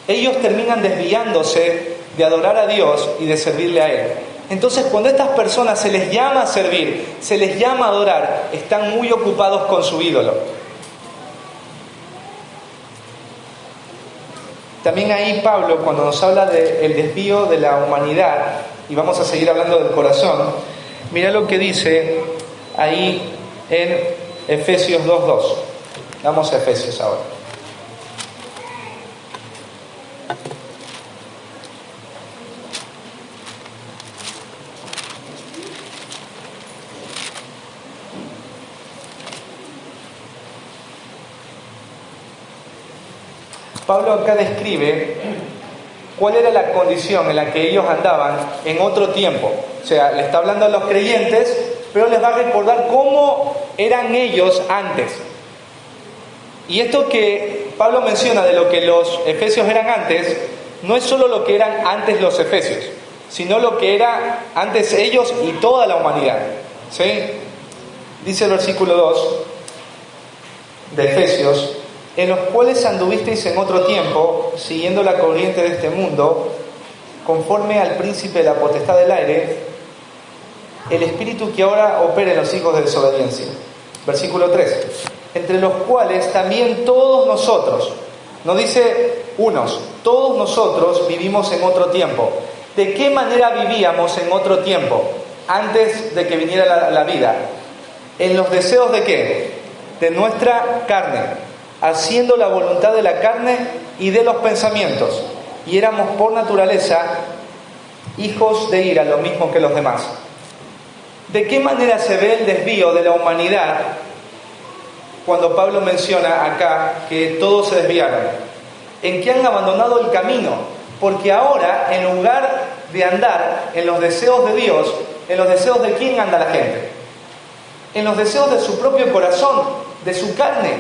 ellos terminan desviándose de adorar a Dios y de servirle a Él. Entonces, cuando a estas personas se les llama a servir, se les llama a adorar, están muy ocupados con su ídolo. También ahí Pablo, cuando nos habla del desvío de la humanidad, y vamos a seguir hablando del corazón, mira lo que dice ahí en Efesios 2:2. Vamos a Efesios ahora. Pablo acá describe cuál era la condición en la que ellos andaban en otro tiempo. O sea, le está hablando a los creyentes, pero les va a recordar cómo eran ellos antes. Y esto que Pablo menciona de lo que los efesios eran antes, no es solo lo que eran antes los efesios, sino lo que era antes ellos y toda la humanidad. ¿Sí? Dice el versículo 2 de Efesios: en los cuales anduvisteis en otro tiempo, siguiendo la corriente de este mundo, conforme al príncipe de la potestad del aire, el espíritu que ahora opera en los hijos de desobediencia. Versículo 3: entre los cuales también todos nosotros, no dice unos, todos nosotros vivimos en otro tiempo. ¿De qué manera vivíamos en otro tiempo, antes de que viniera la vida? En los deseos de ¿qué? De nuestra carne, haciendo la voluntad de la carne y de los pensamientos, y éramos por naturaleza hijos de ira, lo mismo que los demás. ¿De qué manera se ve el desvío de la humanidad cuando Pablo menciona acá que todos se desviaron? En que han abandonado el camino, porque ahora, en lugar de andar en los deseos de Dios, ¿en los deseos de quién anda la gente? En los deseos de su propio corazón, de su carne.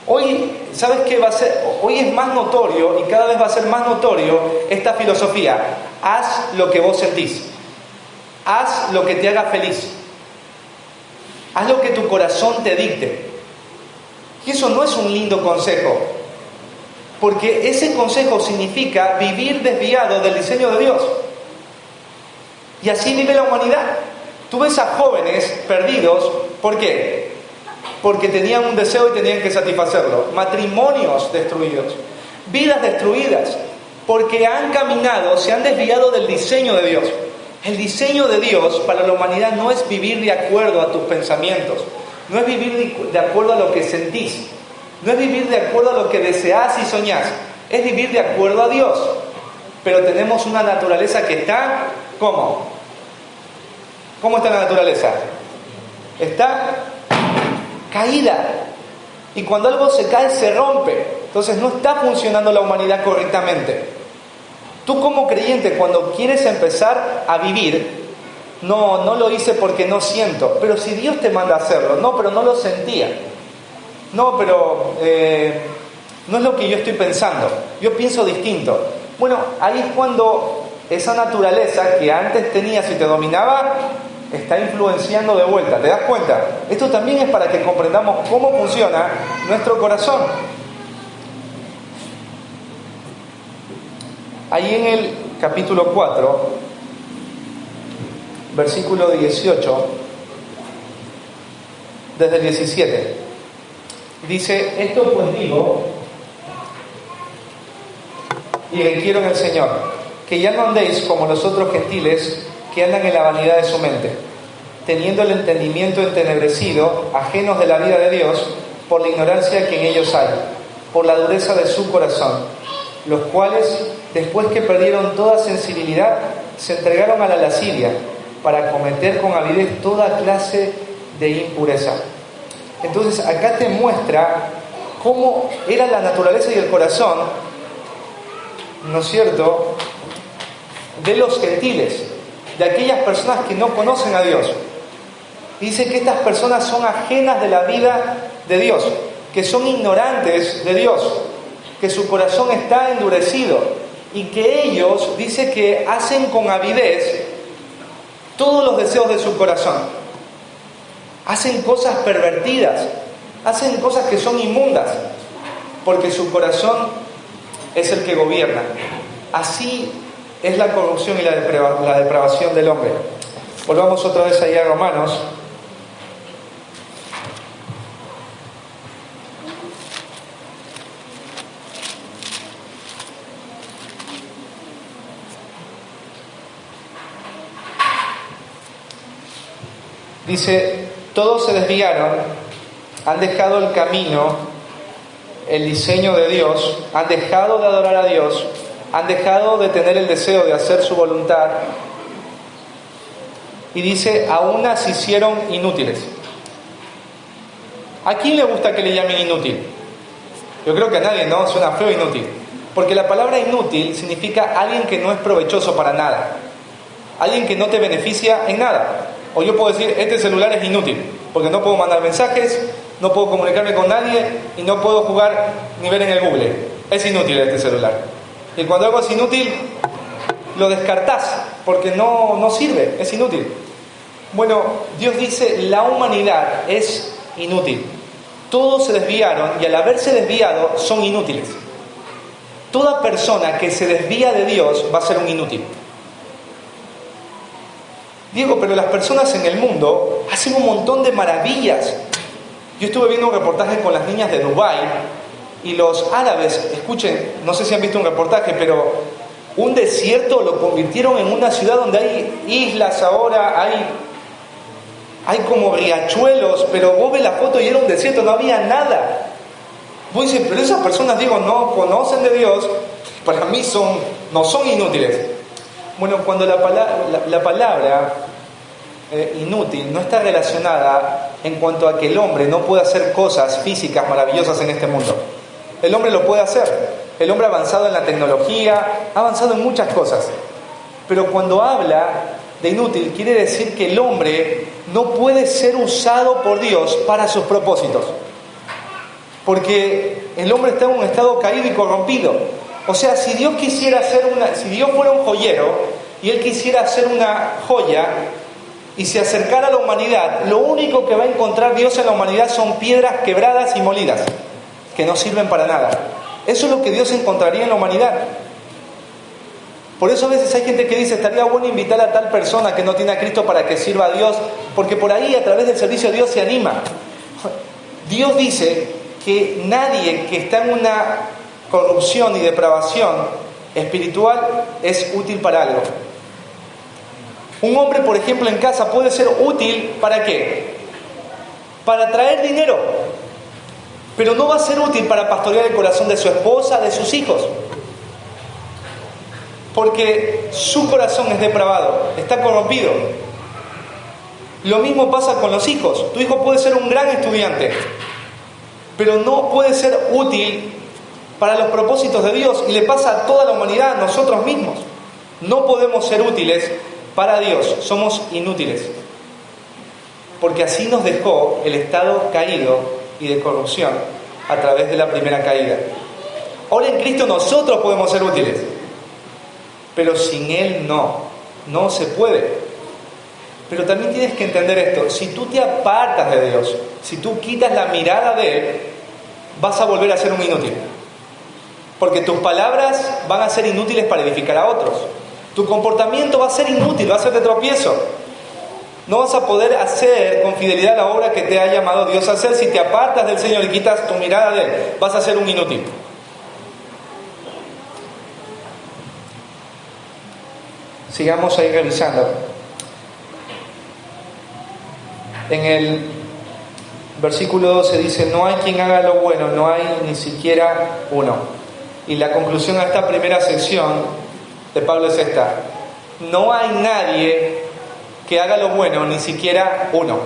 Hoy, ¿sabes qué va a ser? Hoy es más notorio, y cada vez va a ser más notorio, esta filosofía: haz lo que vos sentís, haz lo que te haga feliz, haz lo que tu corazón te dicte. Y eso no es un lindo consejo, porque ese consejo significa vivir desviado del diseño de Dios. Y así vive la humanidad. Tú ves a jóvenes perdidos, ¿por qué? Porque tenían un deseo y tenían que satisfacerlo. Matrimonios destruidos, vidas destruidas, porque han caminado, se han desviado del diseño de Dios. El diseño de Dios para la humanidad no es vivir de acuerdo a tus pensamientos, no es vivir de acuerdo a lo que sentís, no es vivir de acuerdo a lo que deseás y soñás, es vivir de acuerdo a Dios. Pero tenemos una naturaleza que está, ¿cómo? ¿Cómo está la naturaleza? Está caída. Y cuando algo se cae, se rompe. Entonces no está funcionando la humanidad correctamente. Tú como creyente, cuando quieres empezar a vivir, no lo hice porque no siento. Pero si Dios te manda a hacerlo, no, pero no lo sentía. No, pero no es lo que yo estoy pensando. Yo pienso distinto. Bueno, ahí es cuando esa naturaleza que antes tenías y te dominaba, está influenciando de vuelta. ¿Te das cuenta? Esto también es para que comprendamos cómo funciona nuestro corazón. Ahí en el capítulo 4, versículo 18, desde el 17, dice: esto pues digo, y requiero en el Señor, que ya no andéis como los otros gentiles que andan en la vanidad de su mente, teniendo el entendimiento entenebrecido, ajenos de la vida de Dios, por la ignorancia que en ellos hay, por la dureza de su corazón, los cuales, después que perdieron toda sensibilidad, se entregaron a la lascivia, para cometer con avidez toda clase de impureza. Entonces acá te muestra cómo era la naturaleza y el corazón, ¿no es cierto?, de los gentiles, de aquellas personas que no conocen a Dios. Dice que estas personas son ajenas de la vida de Dios, que son ignorantes de Dios, que su corazón está endurecido y que ellos, dice que hacen con avidez todos los deseos de su corazón. Hacen cosas pervertidas, hacen cosas que son inmundas, porque su corazón es el que gobierna. Así es la corrupción y la depravación del hombre. Volvamos otra vez ahí a Romanos. Dice: todos se desviaron, han dejado el camino, el diseño de Dios, han dejado de adorar a Dios, han dejado de tener el deseo de hacer su voluntad. Y dice: aún se hicieron inútiles. ¿A quién le gusta que le llamen inútil? Yo creo que a nadie, ¿no? Suena feo inútil. Porque la palabra inútil significa alguien que no es provechoso para nada. Alguien que no te beneficia en nada. O yo puedo decir, este celular es inútil, porque no puedo mandar mensajes, no puedo comunicarme con nadie y no puedo jugar ni ver en el Google. Es inútil este celular. Y cuando algo es inútil, lo descartás, porque no sirve, es inútil. Bueno, Dios dice, la humanidad es inútil. Todos se desviaron y al haberse desviado son inútiles. Toda persona que se desvía de Dios va a ser un inútil. Diego, pero las personas en el mundo hacen un montón de maravillas. Yo estuve viendo un reportaje con las niñas de Dubái y los árabes, escuchen, no sé si han visto un reportaje, pero un desierto lo convirtieron en una ciudad donde hay islas ahora, hay como riachuelos, pero vos ves la foto y era un desierto, no había nada. Vos dices, pero esas personas, digo, no conocen de Dios, para mí no son inútiles. Bueno, cuando la palabra inútil no está relacionada en cuanto a que el hombre no puede hacer cosas físicas maravillosas en este mundo. El hombre lo puede hacer. El hombre ha avanzado en la tecnología, ha avanzado en muchas cosas. Pero cuando habla de inútil, quiere decir que el hombre no puede ser usado por Dios para sus propósitos. Porque el hombre está en un estado caído y corrompido. O sea, si Dios fuera un joyero y Él quisiera hacer una joya y se acercara a la humanidad, lo único que va a encontrar Dios en la humanidad son piedras quebradas y molidas, que no sirven para nada. Eso es lo que Dios encontraría en la humanidad. Por eso a veces hay gente que dice, estaría bueno invitar a tal persona que no tiene a Cristo para que sirva a Dios, porque por ahí a través del servicio Dios se anima. Dios dice que nadie que está en una corrupción y depravación espiritual es útil para algo. Un hombre, por ejemplo, en casa puede ser útil ¿para qué? Para traer dinero, pero no va a ser útil para pastorear el corazón de su esposa, de sus hijos, porque su corazón es depravado, está corrompido. Lo mismo pasa con los hijos. Tu hijo puede ser un gran estudiante, pero no puede ser útil para los propósitos de Dios, y le pasa a toda la humanidad, a nosotros mismos. No podemos ser útiles para Dios, somos inútiles, porque así nos dejó el estado caído y de corrupción a través de la primera caída. Ahora en Cristo nosotros podemos ser útiles, pero sin Él no se puede. Pero también tienes que entender esto: si tú te apartas de Dios, si tú quitas la mirada de Él, vas a volver a ser un inútil, porque tus palabras van a ser inútiles para edificar a otros. Tu comportamiento va a ser inútil, va a ser de tropiezo. No vas a poder hacer con fidelidad la obra que te ha llamado Dios a hacer. Si te apartas del Señor y quitas tu mirada de Él, vas a ser un inútil. Sigamos ahí revisando. En el versículo 12 dice, no hay quien haga lo bueno, no hay ni siquiera uno. Y la conclusión a esta primera sección de Pablo es esta: no hay nadie que haga lo bueno, ni siquiera uno.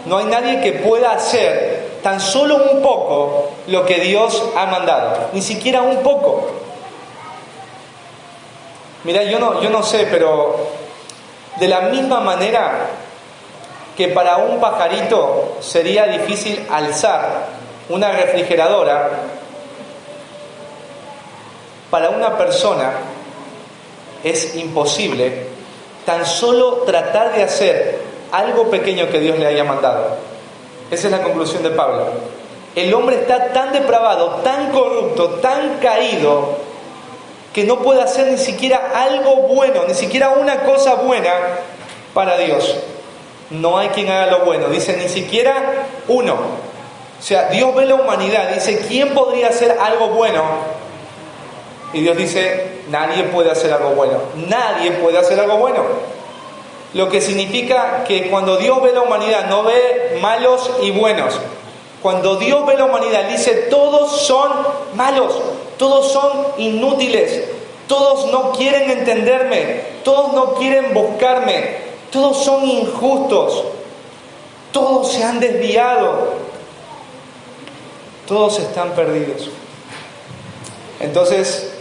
No hay nadie que pueda hacer tan solo un poco lo que Dios ha mandado, ni siquiera un poco. Mira, yo no sé, pero de la misma manera que para un pajarito sería difícil alzar una refrigeradora, para una persona es imposible tan solo tratar de hacer algo pequeño que Dios le haya mandado. Esa es la conclusión de Pablo. El hombre está tan depravado, tan corrupto, tan caído, que no puede hacer ni siquiera algo bueno, ni siquiera una cosa buena para Dios. No hay quien haga lo bueno, dice, ni siquiera uno. O sea, Dios ve la humanidad, dice, ¿quién podría hacer algo bueno? Y Dios dice, nadie puede hacer algo bueno. Nadie puede hacer algo bueno. Lo que significa que cuando Dios ve la humanidad, no ve malos y buenos. Cuando Dios ve la humanidad, dice, todos son malos, todos son inútiles, todos no quieren entenderme, todos no quieren buscarme, todos son injustos, todos se han desviado, todos están perdidos. Entonces,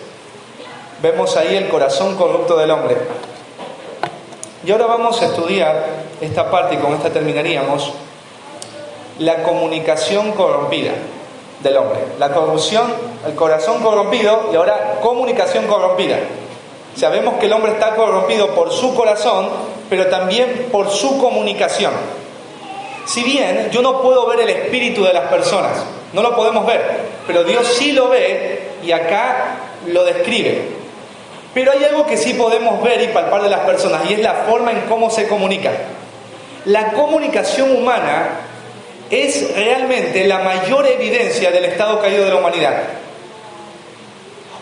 vemos ahí el corazón corrupto del hombre. Y ahora vamos a estudiar esta parte, y con esta terminaríamos, la comunicación corrompida del hombre. La corrupción, el corazón corrompido, y ahora comunicación corrompida. Sabemos que el hombre está corrompido por su corazón, pero también por su comunicación. Si bien yo no puedo ver el espíritu de las personas, no lo podemos ver, pero Dios sí lo ve y acá lo describe. Pero hay algo que sí podemos ver y palpar de las personas, y es la forma en cómo se comunican. La comunicación humana es realmente la mayor evidencia del estado caído de la humanidad.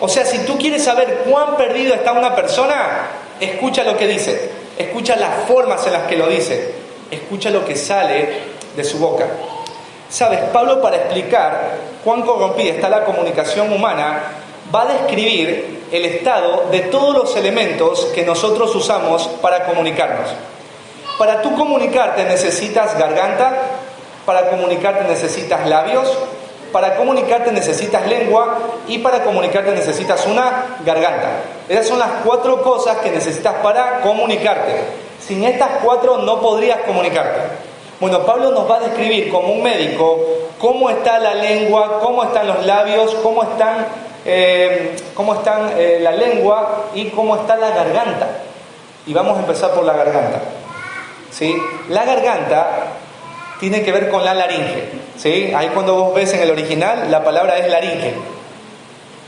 O sea, si tú quieres saber cuán perdido está una persona, escucha lo que dice, escucha las formas en las que lo dice, escucha lo que sale de su boca. ¿Sabes? Pablo, para explicar cuán corrompida está la comunicación humana, va a describir el estado de todos los elementos que nosotros usamos para comunicarnos. Para tú comunicarte necesitas garganta, para comunicarte necesitas labios, para comunicarte necesitas lengua y para comunicarte necesitas una garganta. Esas son las 4 cosas que necesitas para comunicarte. Sin estas 4 no podrías comunicarte. Bueno, Pablo nos va a describir como un médico cómo está la lengua, cómo están los labios, cómo están la lengua y cómo está la garganta. Y vamos a empezar por la garganta. ¿Sí? La garganta tiene que ver con la laringe, ¿sí? Ahí cuando vos ves en el original, la palabra es laringe.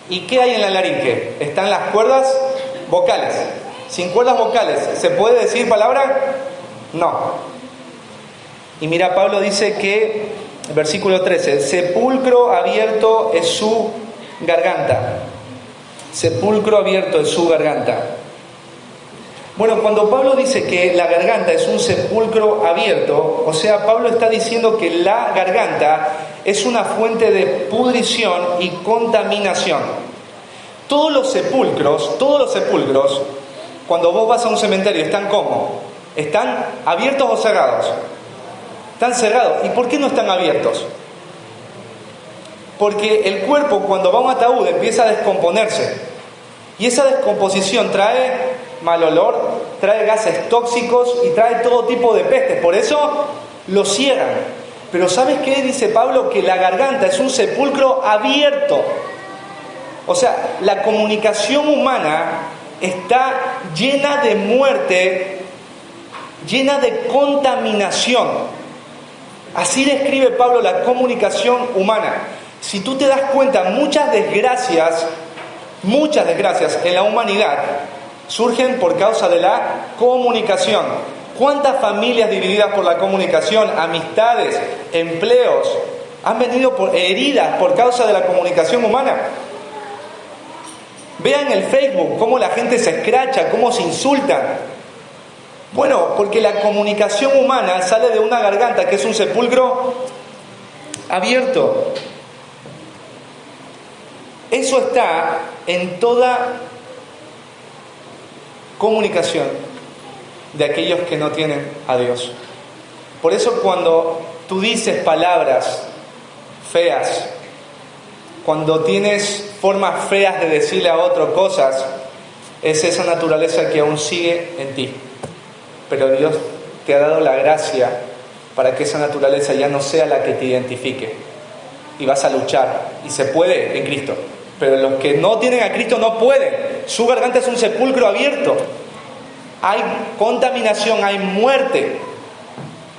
¿Y qué hay en la laringe? Están las cuerdas vocales. Sin cuerdas vocales, ¿se puede decir palabra? No. Y mira, Pablo dice que, versículo 13, sepulcro abierto es su garganta. Sepulcro abierto es su garganta. Bueno, cuando Pablo dice que la garganta es un sepulcro abierto, o sea, Pablo está diciendo que la garganta es una fuente de pudrición y contaminación. Todos los sepulcros, cuando vos vas a un cementerio, ¿están cómo? ¿Están abiertos o cerrados? Están cerrados. ¿Y por qué no están abiertos? Porque el cuerpo, cuando va a un ataúd, empieza a descomponerse. Y esa descomposición trae mal olor, trae gases tóxicos y trae todo tipo de pestes. Por eso lo cierran. Pero ¿sabes qué dice Pablo? Que la garganta es un sepulcro abierto. O sea, la comunicación humana está llena de muerte, llena de contaminación. Así describe Pablo la comunicación humana. Si tú te das cuenta, muchas desgracias en la humanidad surgen por causa de la comunicación. ¿Cuántas familias divididas por la comunicación, amistades, empleos, han venido heridas por causa de la comunicación humana? Vean el Facebook, cómo la gente se escracha, cómo se insultan. Bueno, porque la comunicación humana sale de una garganta que es un sepulcro abierto. Eso está en toda comunicación de aquellos que no tienen a Dios. Por eso cuando tú dices palabras feas, cuando tienes formas feas de decirle a otro cosas, es esa naturaleza que aún sigue en ti. Pero Dios te ha dado la gracia para que esa naturaleza ya no sea la que te identifique. Y vas a luchar. Y se puede en Cristo. Pero los que no tienen a Cristo no pueden. Su garganta es un sepulcro abierto. Hay contaminación, hay muerte.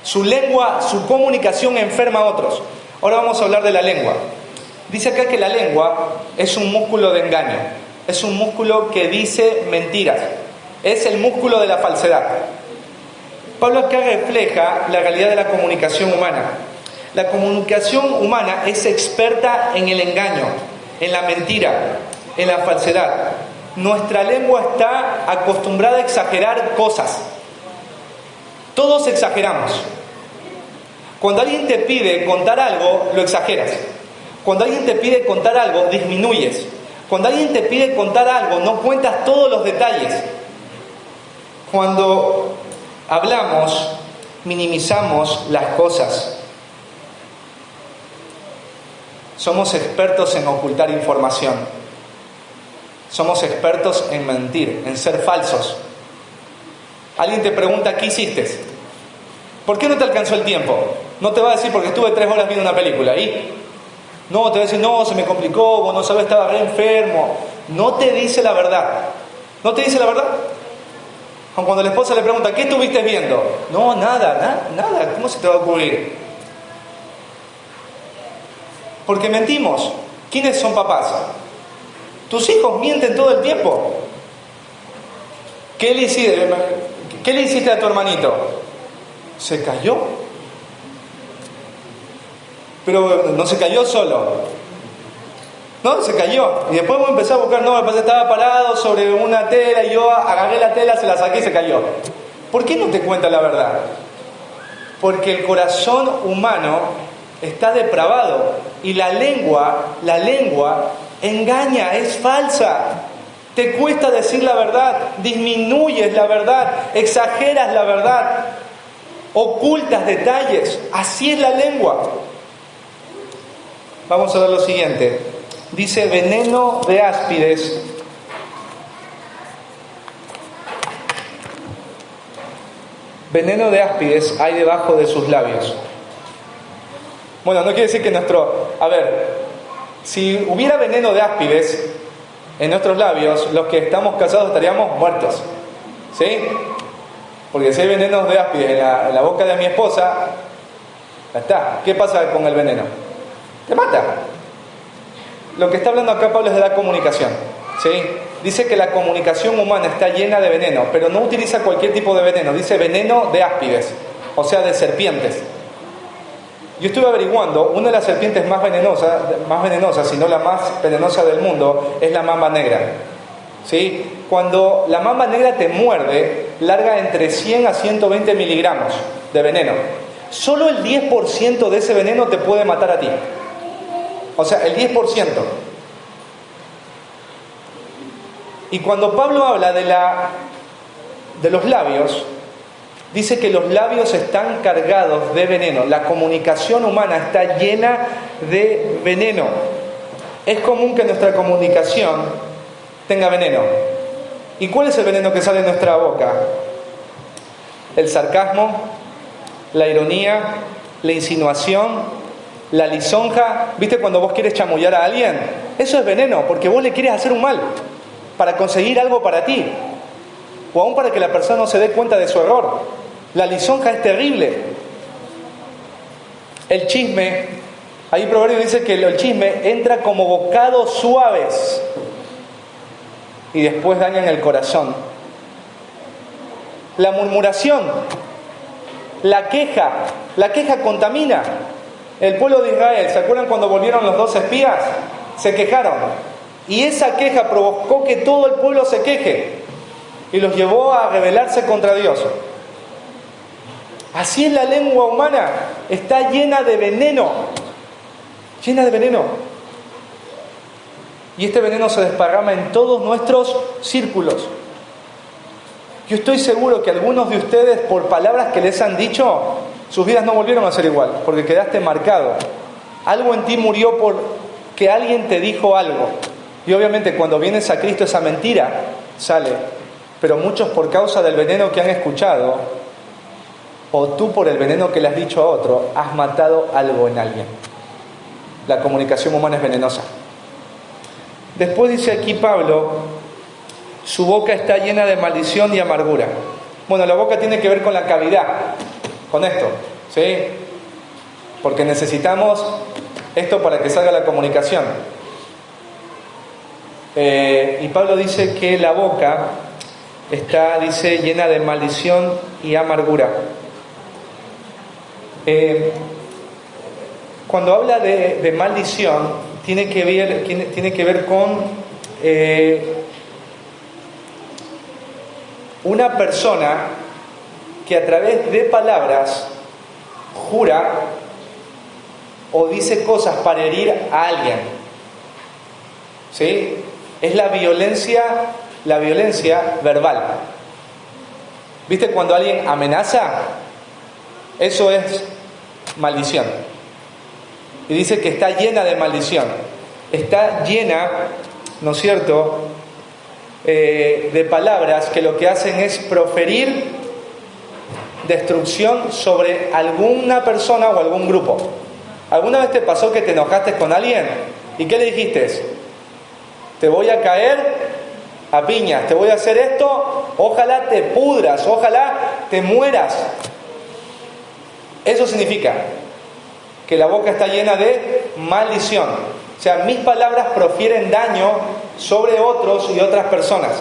Su lengua, su comunicación enferma a otros. Ahora vamos a hablar de la lengua. Dice acá que la lengua es un músculo de engaño. Es un músculo que dice mentiras. Es el músculo de la falsedad. Pablo acá refleja la realidad de la comunicación humana. La comunicación humana es experta en el engaño, en la mentira, en la falsedad. Nuestra lengua está acostumbrada a exagerar cosas. Todos exageramos. Cuando alguien te pide contar algo, lo exageras. Cuando alguien te pide contar algo, disminuyes. Cuando alguien te pide contar algo, no cuentas todos los detalles. Cuando hablamos, minimizamos las cosas. Somos expertos en ocultar información. Somos expertos en mentir, en ser falsos. Alguien te pregunta, ¿qué hiciste? ¿Por qué no te alcanzó el tiempo? No te va a decir porque estuve 3 horas viendo una película. ¿Y? No, te va a decir, no, se me complicó, vos no sabés, estaba re enfermo. No te dice la verdad. ¿No te dice la verdad? Cuando la esposa le pregunta, ¿qué estuviste viendo? No, nada. ¿Cómo se te va a ocurrir? Porque mentimos. ¿Quiénes son papás? Tus hijos mienten todo el tiempo. ¿Qué le hiciste a tu hermanito? Se cayó. Pero no se cayó solo. No, se cayó. Y después vos empezás a buscar, no, después estaba parado sobre una tela y yo agarré la tela, se la saqué y se cayó. ¿Por qué no te cuenta la verdad? Porque el corazón humano está depravado y la lengua engaña, es falsa. Te cuesta decir la verdad, disminuyes la verdad, exageras la verdad, ocultas detalles. Así es la lengua. Vamos a ver lo siguiente. Dice, veneno de áspides. Veneno de áspides hay debajo de sus labios. Bueno, no quiere decir que si hubiera veneno de áspides en nuestros labios, los que estamos casados estaríamos muertos. ¿Sí? Porque si hay veneno de áspides en la boca de mi esposa, ya está. ¿Qué pasa con el veneno? Te mata. Lo que está hablando acá Pablo es de la comunicación. ¿Sí? Dice que la comunicación humana está llena de veneno, pero no utiliza cualquier tipo de veneno. Dice veneno de áspides, o sea, de serpientes. Yo estuve averiguando, una de las serpientes más venenosas, si no la más venenosa del mundo, es la mamba negra. ¿Sí? Cuando la mamba negra te muerde, larga entre 100 a 120 miligramos de veneno. Solo el 10% de ese veneno te puede matar a ti. O sea, el 10%. Y cuando Pablo habla de los labios, dice que los labios están cargados de veneno. La comunicación humana está llena de veneno. Es común que nuestra comunicación tenga veneno. ¿Y cuál es el veneno que sale de nuestra boca? El sarcasmo, la ironía, la insinuación, la lisonja. ¿Viste cuando vos quieres chamullar a alguien? Eso es veneno, porque vos le quieres hacer un mal para conseguir algo para ti, o aún para que la persona no se dé cuenta de su error. La lisonja es terrible. El chisme, ahí Proverbio dice que el chisme entra como bocados suaves y después dañan el corazón. La murmuración, la queja contamina. El pueblo de Israel, ¿se acuerdan cuando volvieron los 2 espías? Se quejaron. Y esa queja provocó que todo el pueblo se queje y los llevó a rebelarse contra Dios. Así es la lengua humana, está llena de veneno. Llena de veneno. Y este veneno se desparrama en todos nuestros círculos. Yo estoy seguro que algunos de ustedes, por palabras que les han dicho, sus vidas no volvieron a ser igual, porque quedaste marcado. Algo en ti murió porque alguien te dijo algo. Y obviamente cuando vienes a Cristo esa mentira sale. Pero muchos por causa del veneno que han escuchado, o tú por el veneno que le has dicho a otro, has matado algo en alguien. La comunicación humana es venenosa. Después dice aquí Pablo, su boca está llena de maldición y amargura. Bueno, la boca tiene que ver con la cavidad, con esto, ¿sí? Porque necesitamos esto para que salga la comunicación. Y Pablo dice que la boca está, dice, llena de maldición y amargura. Cuando habla de maldición, tiene que ver con una persona que a través de palabras jura o dice cosas para herir a alguien. ¿Sí? Es la violencia verbal. ¿Viste cuando alguien amenaza? Eso es maldición. Y dice que está llena de maldición. Está llena, ¿no es cierto?, de palabras que lo que hacen es proferir destrucción sobre alguna persona o algún grupo. ¿Alguna vez te pasó que te enojaste con alguien? ¿Y qué le dijiste? Te voy a caer a piñas, te voy a hacer esto, ojalá te pudras, ojalá te mueras. Eso significa que la boca está llena de maldición. O sea, mis palabras profieren daño sobre otros y otras personas.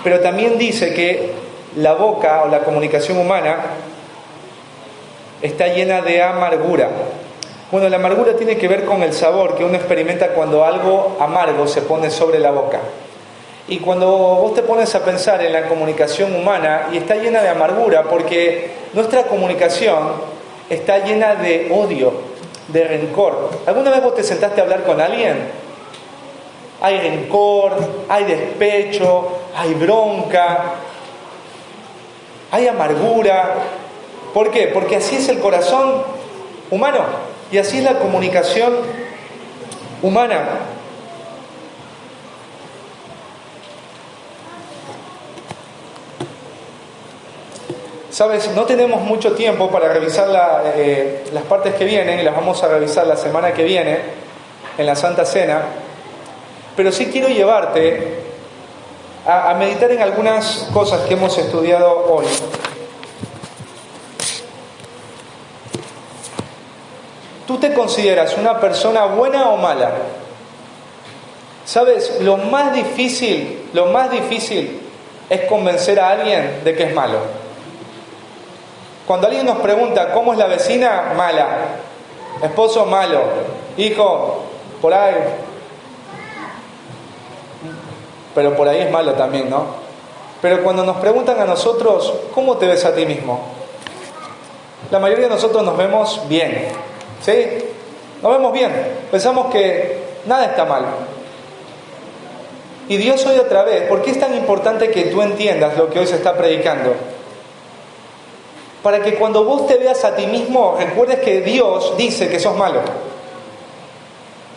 Pero también dice que la boca o la comunicación humana está llena de amargura. Bueno, la amargura tiene que ver con el sabor que uno experimenta cuando algo amargo se pone sobre la boca. Y cuando vos te pones a pensar en la comunicación humana, y está llena de amargura, porque nuestra comunicación está llena de odio, de rencor. ¿Alguna vez vos te sentaste a hablar con alguien? Hay rencor, hay despecho, hay bronca, hay amargura. ¿Por qué? Porque así es el corazón humano. Y así es la comunicación humana. Sabes, no tenemos mucho tiempo para revisar las partes que vienen, y las vamos a revisar la semana que viene en la Santa Cena, pero sí quiero llevarte a meditar en algunas cosas que hemos estudiado hoy. ¿Tú te consideras una persona buena o mala? ¿Sabes? Lo más difícil es convencer a alguien de que es malo. Cuando alguien nos pregunta cómo es la vecina, mala. Esposo, malo. Hijo, por ahí. Pero por ahí es malo también, ¿no? Pero cuando nos preguntan a nosotros, ¿cómo te ves a ti mismo? La mayoría de nosotros nos vemos bien. ¿Sí? Nos vemos bien. Pensamos que nada está mal. Y Dios hoy otra vez, ¿por qué es tan importante que tú entiendas lo que hoy se está predicando? Para que cuando vos te veas a ti mismo, recuerdes que Dios dice que sos malo.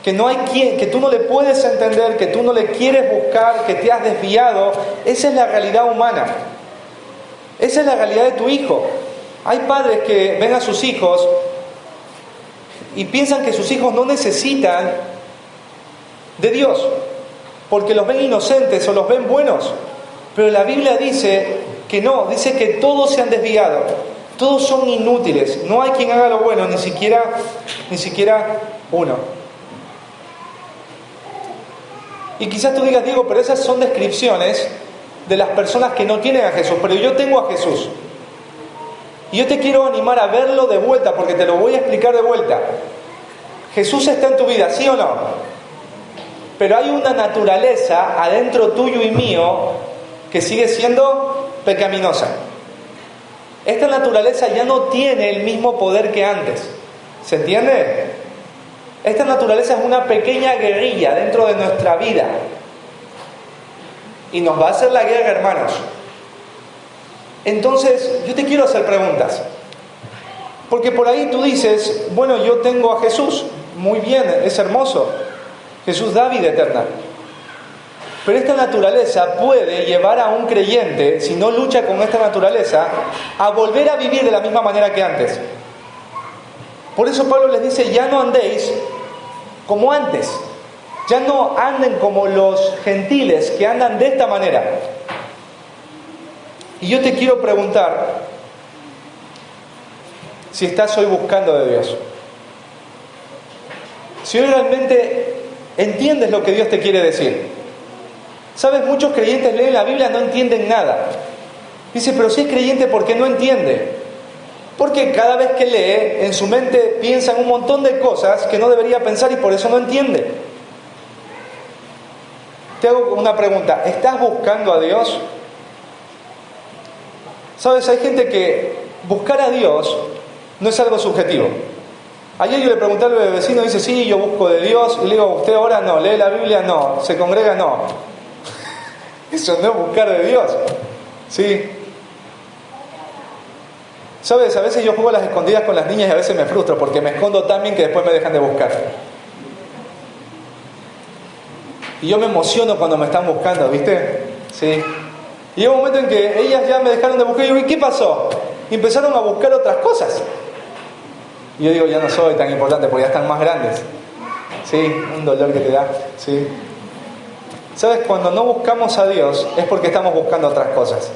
Que no hay quien, que tú no le puedes entender, que tú no le quieres buscar, que te has desviado. Esa es la realidad humana. Esa es la realidad de tu hijo. Hay padres que ven a sus hijos y piensan que sus hijos no necesitan de Dios, porque los ven inocentes o los ven buenos. Pero la Biblia dice que no, dice que todos se han desviado, todos son inútiles, no hay quien haga lo bueno, ni siquiera uno. Y quizás tú digas, Diego, pero esas son descripciones de las personas que no tienen a Jesús, pero yo tengo a Jesús. Y yo te quiero animar a verlo de vuelta, porque te lo voy a explicar de vuelta. Jesús está en tu vida, ¿sí o no? Pero hay una naturaleza adentro tuyo y mío que sigue siendo pecaminosa. Esta naturaleza ya no tiene el mismo poder que antes. ¿Se entiende? Esta naturaleza es una pequeña guerrilla dentro de nuestra vida. Y nos va a hacer la guerra, hermanos. Entonces, yo te quiero hacer preguntas. Porque por ahí tú dices, bueno, yo tengo a Jesús. Muy bien, es hermoso. Jesús da vida eterna. Pero esta naturaleza puede llevar a un creyente, si no lucha con esta naturaleza, a volver a vivir de la misma manera que antes. Por eso Pablo les dice, ya no andéis como antes. Ya no anden como los gentiles que andan de esta manera. Y yo te quiero preguntar si estás hoy buscando de Dios. Si hoy realmente entiendes lo que Dios te quiere decir. ¿Sabes? Muchos creyentes leen la Biblia y no entienden nada. Dice, pero si es creyente, ¿por qué no entiende? Porque cada vez que lee, en su mente piensa en un montón de cosas que no debería pensar y por eso no entiende. Te hago una pregunta, ¿estás buscando a Dios? ¿Sabes? Hay gente que buscar a Dios no es algo subjetivo. Ayer yo le pregunté al vecino, dice, sí, yo busco de Dios. Y le digo, ¿usted ora? No. ¿Lee la Biblia? No. ¿Se congrega? No. Eso no es buscar de Dios. ¿Sí? ¿Sabes? A veces yo juego a las escondidas con las niñas y a veces me frustro porque me escondo tan bien que después me dejan de buscar. Y yo me emociono cuando me están buscando, ¿viste? ¿sí? Y llegó un momento en que ellas ya me dejaron de buscar y yo digo, ¿y qué pasó? Y empezaron a buscar otras cosas. Y yo digo, ya no soy tan importante porque ya están más grandes. Sí, un dolor que te da, sí. ¿Sabes? Cuando no buscamos a Dios es porque estamos buscando otras cosas.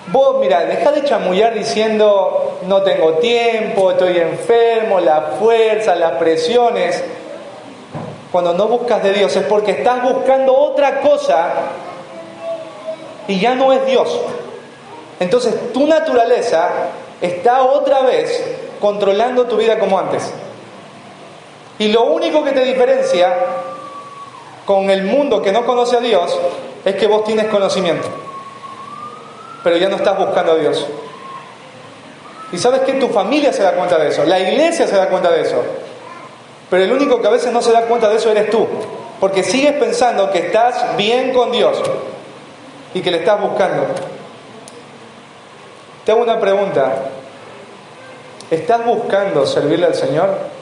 Vos, mira, dejá de chamullar diciendo, no tengo tiempo, estoy enfermo, la fuerza, las presiones. Cuando no buscas de Dios es porque estás buscando otra cosa y ya no es Dios. Entonces tu naturaleza está otra vez controlando tu vida como antes. Y lo único que te diferencia con el mundo que no conoce a Dios es que vos tienes conocimiento, pero ya no estás buscando a Dios. Y sabes que tu familia se da cuenta de eso, la iglesia se da cuenta de eso, pero el único que a veces no se da cuenta de eso eres tú, porque sigues pensando que estás bien con Dios y que le estás buscando. Te hago una pregunta: ¿estás buscando servirle al Señor?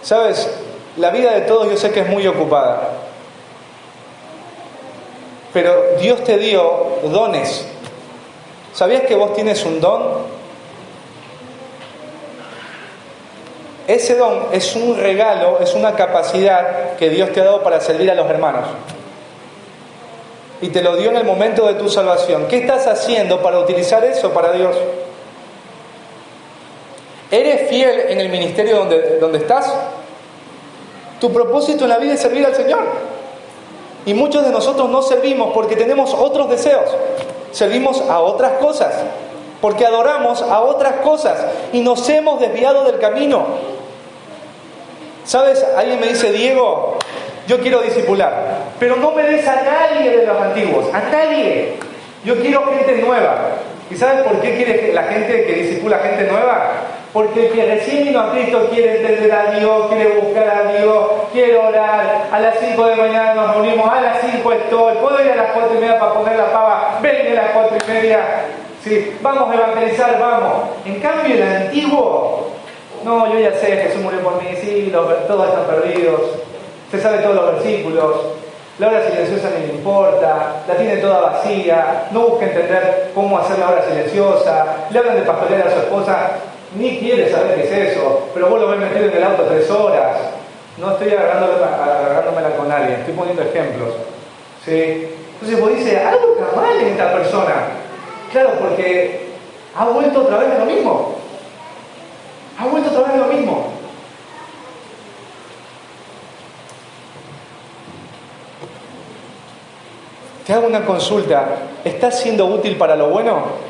¿Sabes? La vida de todos yo sé que es muy ocupada, pero Dios te dio dones. ¿Sabías que vos tienes un don? Ese don es un regalo, es una capacidad que Dios te ha dado para servir a los hermanos. Y te lo dio en el momento de tu salvación. ¿Qué estás haciendo para utilizar eso para Dios? ¿Eres fiel en el ministerio donde estás? Tu propósito en la vida es servir al Señor. Y muchos de nosotros no servimos porque tenemos otros deseos. Servimos a otras cosas, porque adoramos a otras cosas y nos hemos desviado del camino. ¿Sabes? Alguien me dice, Diego, yo quiero discipular, pero no me des a nadie de los antiguos, a nadie. Yo quiero gente nueva. ¿Y sabes por qué quiere la gente que discipula gente nueva? Porque el que recién vino a Cristo quiere entender a Dios, quiere buscar a Dios, quiere orar. A las 5 de la mañana nos reunimos, a las 5 estoy, puedo ir a las 4:30 para poner la pava, ven a las 4:30, sí, vamos a evangelizar, vamos. En cambio el antiguo, no, yo ya sé, Jesús murió por mí, sí, todos están perdidos, se sabe todos los versículos, la hora silenciosa ni le importa, la tiene toda vacía, no busca entender cómo hacer la hora silenciosa, le hablan de pastorear a su esposa, ni quiere saber qué es eso, pero vos lo ves metido en el auto 3 horas. No estoy agarrándomela con nadie, estoy poniendo ejemplos, ¿sí? Entonces vos dices, algo está mal en esta persona. Claro, porque ha vuelto otra vez a lo mismo. Ha vuelto otra vez a lo mismo. Te hago una consulta. ¿Estás siendo útil para lo bueno?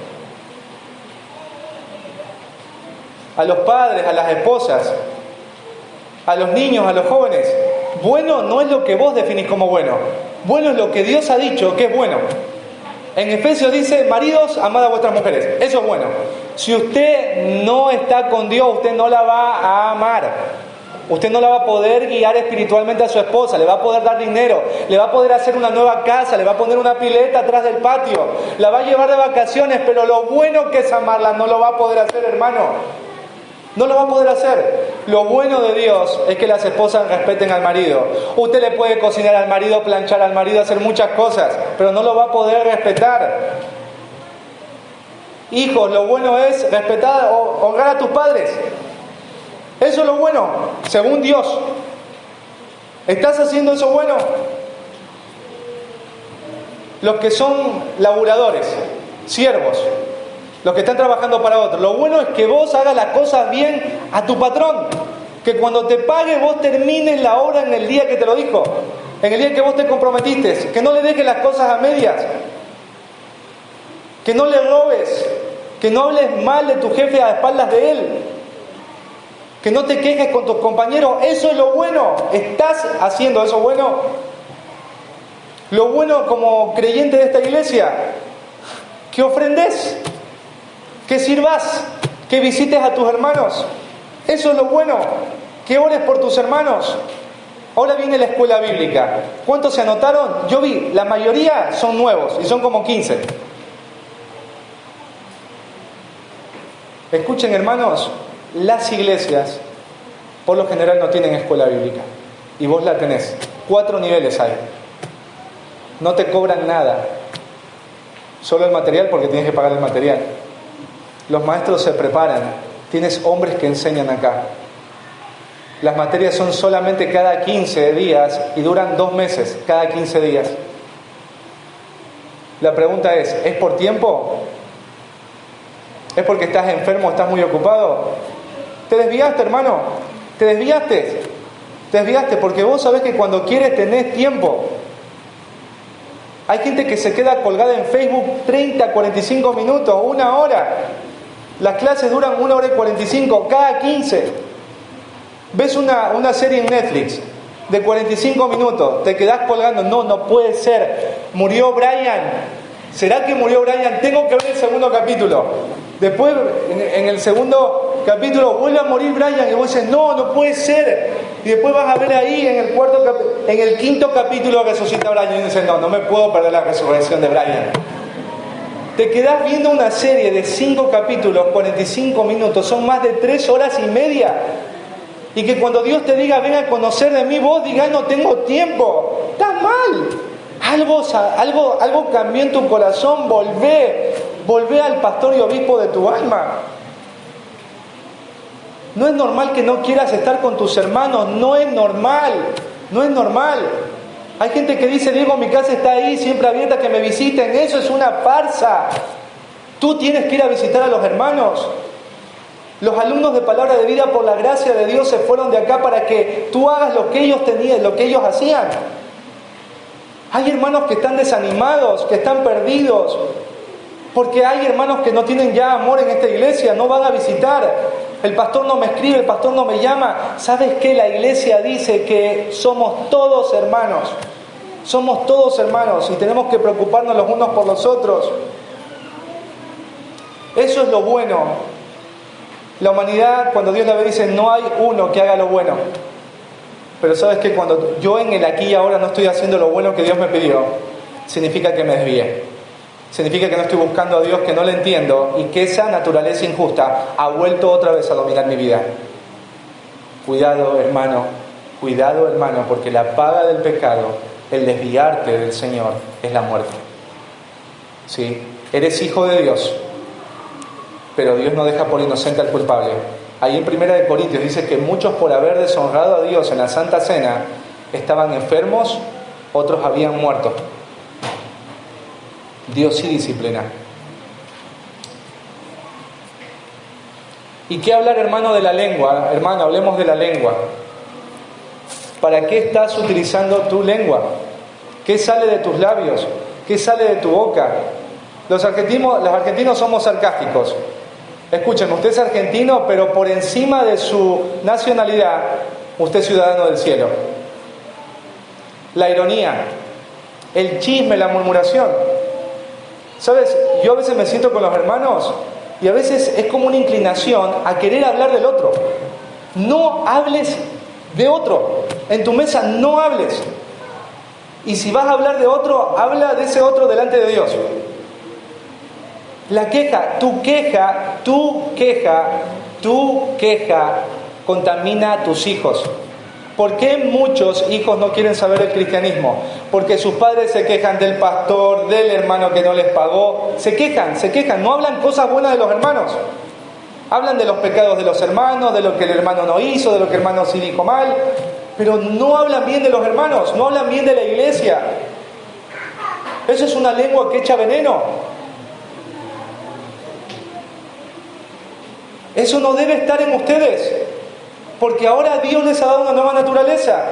A los padres, a las esposas, a los niños, a los jóvenes. Bueno no es lo que vos definís como bueno. Bueno es lo que Dios ha dicho que es bueno. En Efesios dice, maridos, amad a vuestras mujeres. Eso es bueno. Si usted no está con Dios, usted no la va a amar. Usted no la va a poder guiar espiritualmente a su esposa, le va a poder dar dinero, le va a poder hacer una nueva casa, le va a poner una pileta atrás del patio, la va a llevar de vacaciones, pero lo bueno que es amarla no lo va a poder hacer, hermano. No lo va a poder hacer. Lo bueno de Dios es que las esposas respeten al marido. Usted le puede cocinar al marido, planchar al marido, hacer muchas cosas, pero no lo va a poder respetar. Hijos, lo bueno es respetar, honrar a tus padres. Eso es lo bueno, según Dios. ¿Estás haciendo eso bueno? Los que son laburadores, siervos, los que están trabajando para otros, lo bueno es que vos hagas las cosas bien a tu patrón, que cuando te pague vos termines la obra en el día que te lo dijo, en el día que vos te comprometiste, que no le dejes las cosas a medias, que no le robes, que no hables mal de tu jefe a espaldas de él, que no te quejes con tus compañeros. Eso es lo bueno. ¿Estás haciendo eso bueno? Lo bueno como creyente de esta iglesia, que ofrendes, que sirvas, que visites a tus hermanos. Eso es lo bueno. Que ores por tus hermanos. Ahora viene la escuela bíblica. ¿Cuántos se anotaron? Yo vi, la mayoría son nuevos y son como 15. Escuchen, hermanos, las iglesias por lo general no tienen escuela bíblica y vos la tenés. 4 niveles hay. No te cobran nada. Solo el material porque tienes que pagar el material. Los maestros se preparan. Tienes hombres que enseñan acá. Las materias son solamente cada 15 días y duran 2 meses, cada 15 días. La pregunta ¿es por tiempo? ¿Es porque estás enfermo, estás muy ocupado? ¿Te desviaste, hermano? ¿Te desviaste? Te desviaste porque vos sabés que cuando quieres tenés tiempo. Hay gente que se queda colgada en Facebook 30, 45 minutos, 1 hora. Las clases duran 1 hora y 45, cada 15. Ves una serie en Netflix de 45 minutos, te quedás colgando. No puede ser. Murió Brian. ¿Será que murió Brian? Tengo que ver el segundo capítulo. Después, en el segundo capítulo, vuelve a morir Brian. Y vos dices, no puede ser. Y después vas a ver ahí en el quinto capítulo resucita Brian. Y dices, no me puedo perder la resurrección de Brian. Te quedás viendo una serie de 5 capítulos, 45 minutos. Son más de 3 horas y media. Y que cuando Dios te diga, ven a conocer de mí, vos digas, no tengo tiempo. Estás mal. Algo cambió en tu corazón. Volvé al pastor y obispo de tu alma. No es normal que no quieras estar con tus hermanos. No es normal. Hay gente que dice, Diego, mi casa está ahí, siempre abierta, que me visiten. Eso es una farsa. Tú tienes que ir a visitar a los hermanos. Los alumnos de Palabra de Vida, por la gracia de Dios, se fueron de acá para que tú hagas lo que ellos tenían, lo que ellos hacían. Hay hermanos que están desanimados, que están perdidos, porque hay hermanos que no tienen ya amor en esta iglesia, no van a visitar. El pastor no me escribe, el pastor no me llama. ¿Sabes qué? La iglesia dice que somos todos hermanos. Somos todos hermanos y tenemos que preocuparnos los unos por los otros. Eso es lo bueno. La humanidad, cuando Dios la ve, dice, no hay uno que haga lo bueno. Pero sabes que cuando yo en el aquí y ahora no estoy haciendo lo bueno que Dios me pidió, significa que me desvié. Significa que no estoy buscando a Dios, que no le entiendo y que esa naturaleza injusta ha vuelto otra vez a dominar mi vida. Cuidado, hermano, porque la paga del pecado, el desviarte del Señor, es la muerte. ¿Sí? Eres hijo de Dios, pero Dios no deja por inocente al culpable. Ahí en 1 Corintios dice que muchos, por haber deshonrado a Dios en la Santa Cena, estaban enfermos, otros habían muerto. Dios sí disciplina. ¿Y qué hablar, hermano, de la lengua? Hermano, hablemos de la lengua. ¿Para qué estás utilizando tu lengua? ¿Qué sale de tus labios? ¿Qué sale de tu boca? Los argentinos somos sarcásticos. Escúchenme, usted es argentino, pero por encima de su nacionalidad, usted es ciudadano del cielo. La ironía, el chisme, la murmuración. ¿Sabes? Yo a veces me siento con los hermanos y a veces es como una inclinación a querer hablar del otro. No hables de otro. En tu mesa no hables. Y si vas a hablar de otro, habla de ese otro delante de Dios. La queja, tu queja contamina a tus hijos. ¿Por qué muchos hijos no quieren saber el cristianismo? Porque sus padres se quejan del pastor, del hermano que no les pagó. Se quejan, no hablan cosas buenas de los hermanos. Hablan de los pecados de los hermanos, de lo que el hermano no hizo, de lo que el hermano sí dijo mal. Pero no hablan bien de los hermanos, no hablan bien de la iglesia. Eso es una lengua que echa veneno. Eso no debe estar en ustedes, porque ahora Dios les ha dado una nueva naturaleza.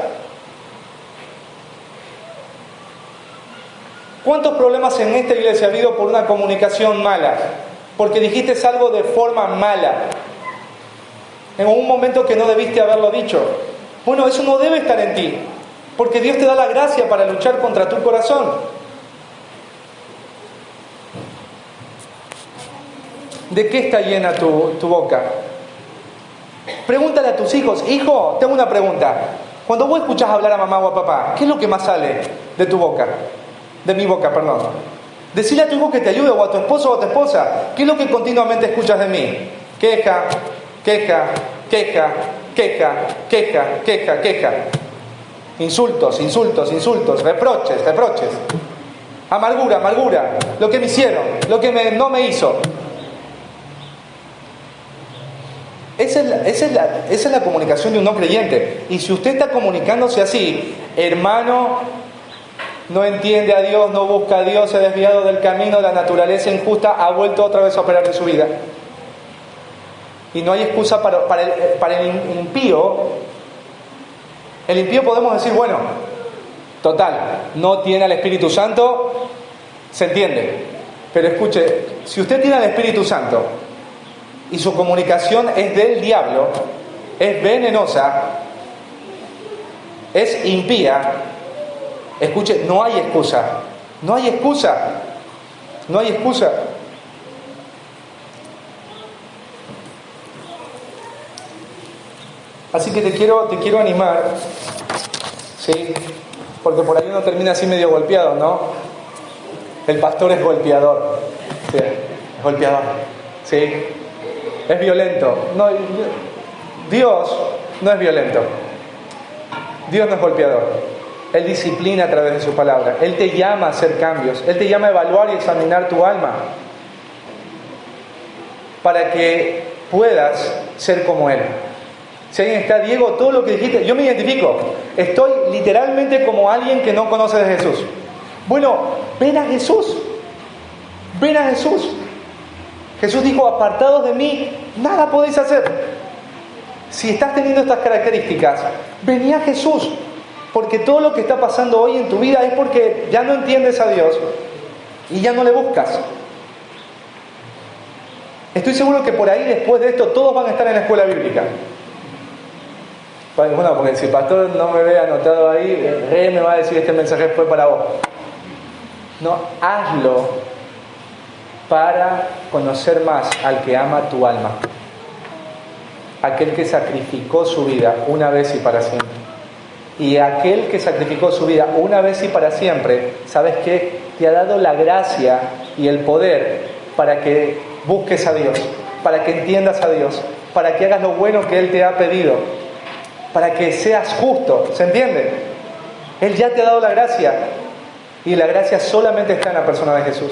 ¿Cuántos problemas en esta iglesia ha habido por una comunicación mala? Porque dijiste algo de forma mala, en un momento que no debiste haberlo dicho. Bueno, eso no debe estar en ti, porque Dios te da la gracia para luchar contra tu corazón. ¿De qué está llena tu boca? Pregúntale a tus hijos. Hijo, tengo una pregunta. Cuando vos escuchás hablar a mamá o a papá, ¿qué es lo que más sale de tu boca? De mi boca, perdón. Decile a tu hijo que te ayude, o a tu esposo o a tu esposa. ¿Qué es lo que continuamente escuchas de mí? Queja. Insultos, reproches. Amargura, amargura. Lo que me hicieron, lo que no me hizo. Esa es la comunicación de un no creyente. Y si usted está comunicándose así, hermano, no entiende a Dios, no busca a Dios, se ha desviado del camino, la naturaleza injusta ha vuelto otra vez a operar en su vida. Y no hay excusa para el impío. El impío podemos decir, bueno, total, no tiene al Espíritu Santo, se entiende. Pero escuche, si usted tiene al Espíritu Santo y su comunicación es del diablo, es venenosa, es impía, escuche, no hay excusa. No hay excusa. No hay excusa. Así que te quiero animar, ¿sí? Porque por ahí uno termina así medio golpeado, ¿no? El pastor es golpeador, ¿sí? Es golpeador, ¿sí? Es violento. No, Dios no es violento. Dios no es golpeador. Él disciplina a través de su palabra. Él te llama a hacer cambios. Él te llama a evaluar y examinar tu alma para que puedas ser como Él. Si alguien está, Diego, todo lo que dijiste, yo me identifico. Estoy literalmente como alguien que no conoce de Jesús. Bueno, ven a Jesús. Ven a Jesús. Jesús dijo, apartados de mí, nada podéis hacer. Si estás teniendo estas características, vení a Jesús. Porque todo lo que está pasando hoy en tu vida es porque ya no entiendes a Dios y ya no le buscas. Estoy seguro que por ahí, después de esto, todos van a estar en la escuela bíblica. Bueno, porque si el pastor no me ve anotado ahí, me va a decir, este mensaje fue para vos. No, hazlo para conocer más al que ama tu alma. Aquel que sacrificó su vida una vez y para siempre. Y aquel que sacrificó su vida una vez y para siempre, ¿sabes qué? Te ha dado la gracia y el poder para que busques a Dios, para que entiendas a Dios, para que hagas lo bueno que Él te ha pedido, para que seas justo, ¿se entiende? Él ya te ha dado la gracia y la gracia solamente está en la persona de Jesús.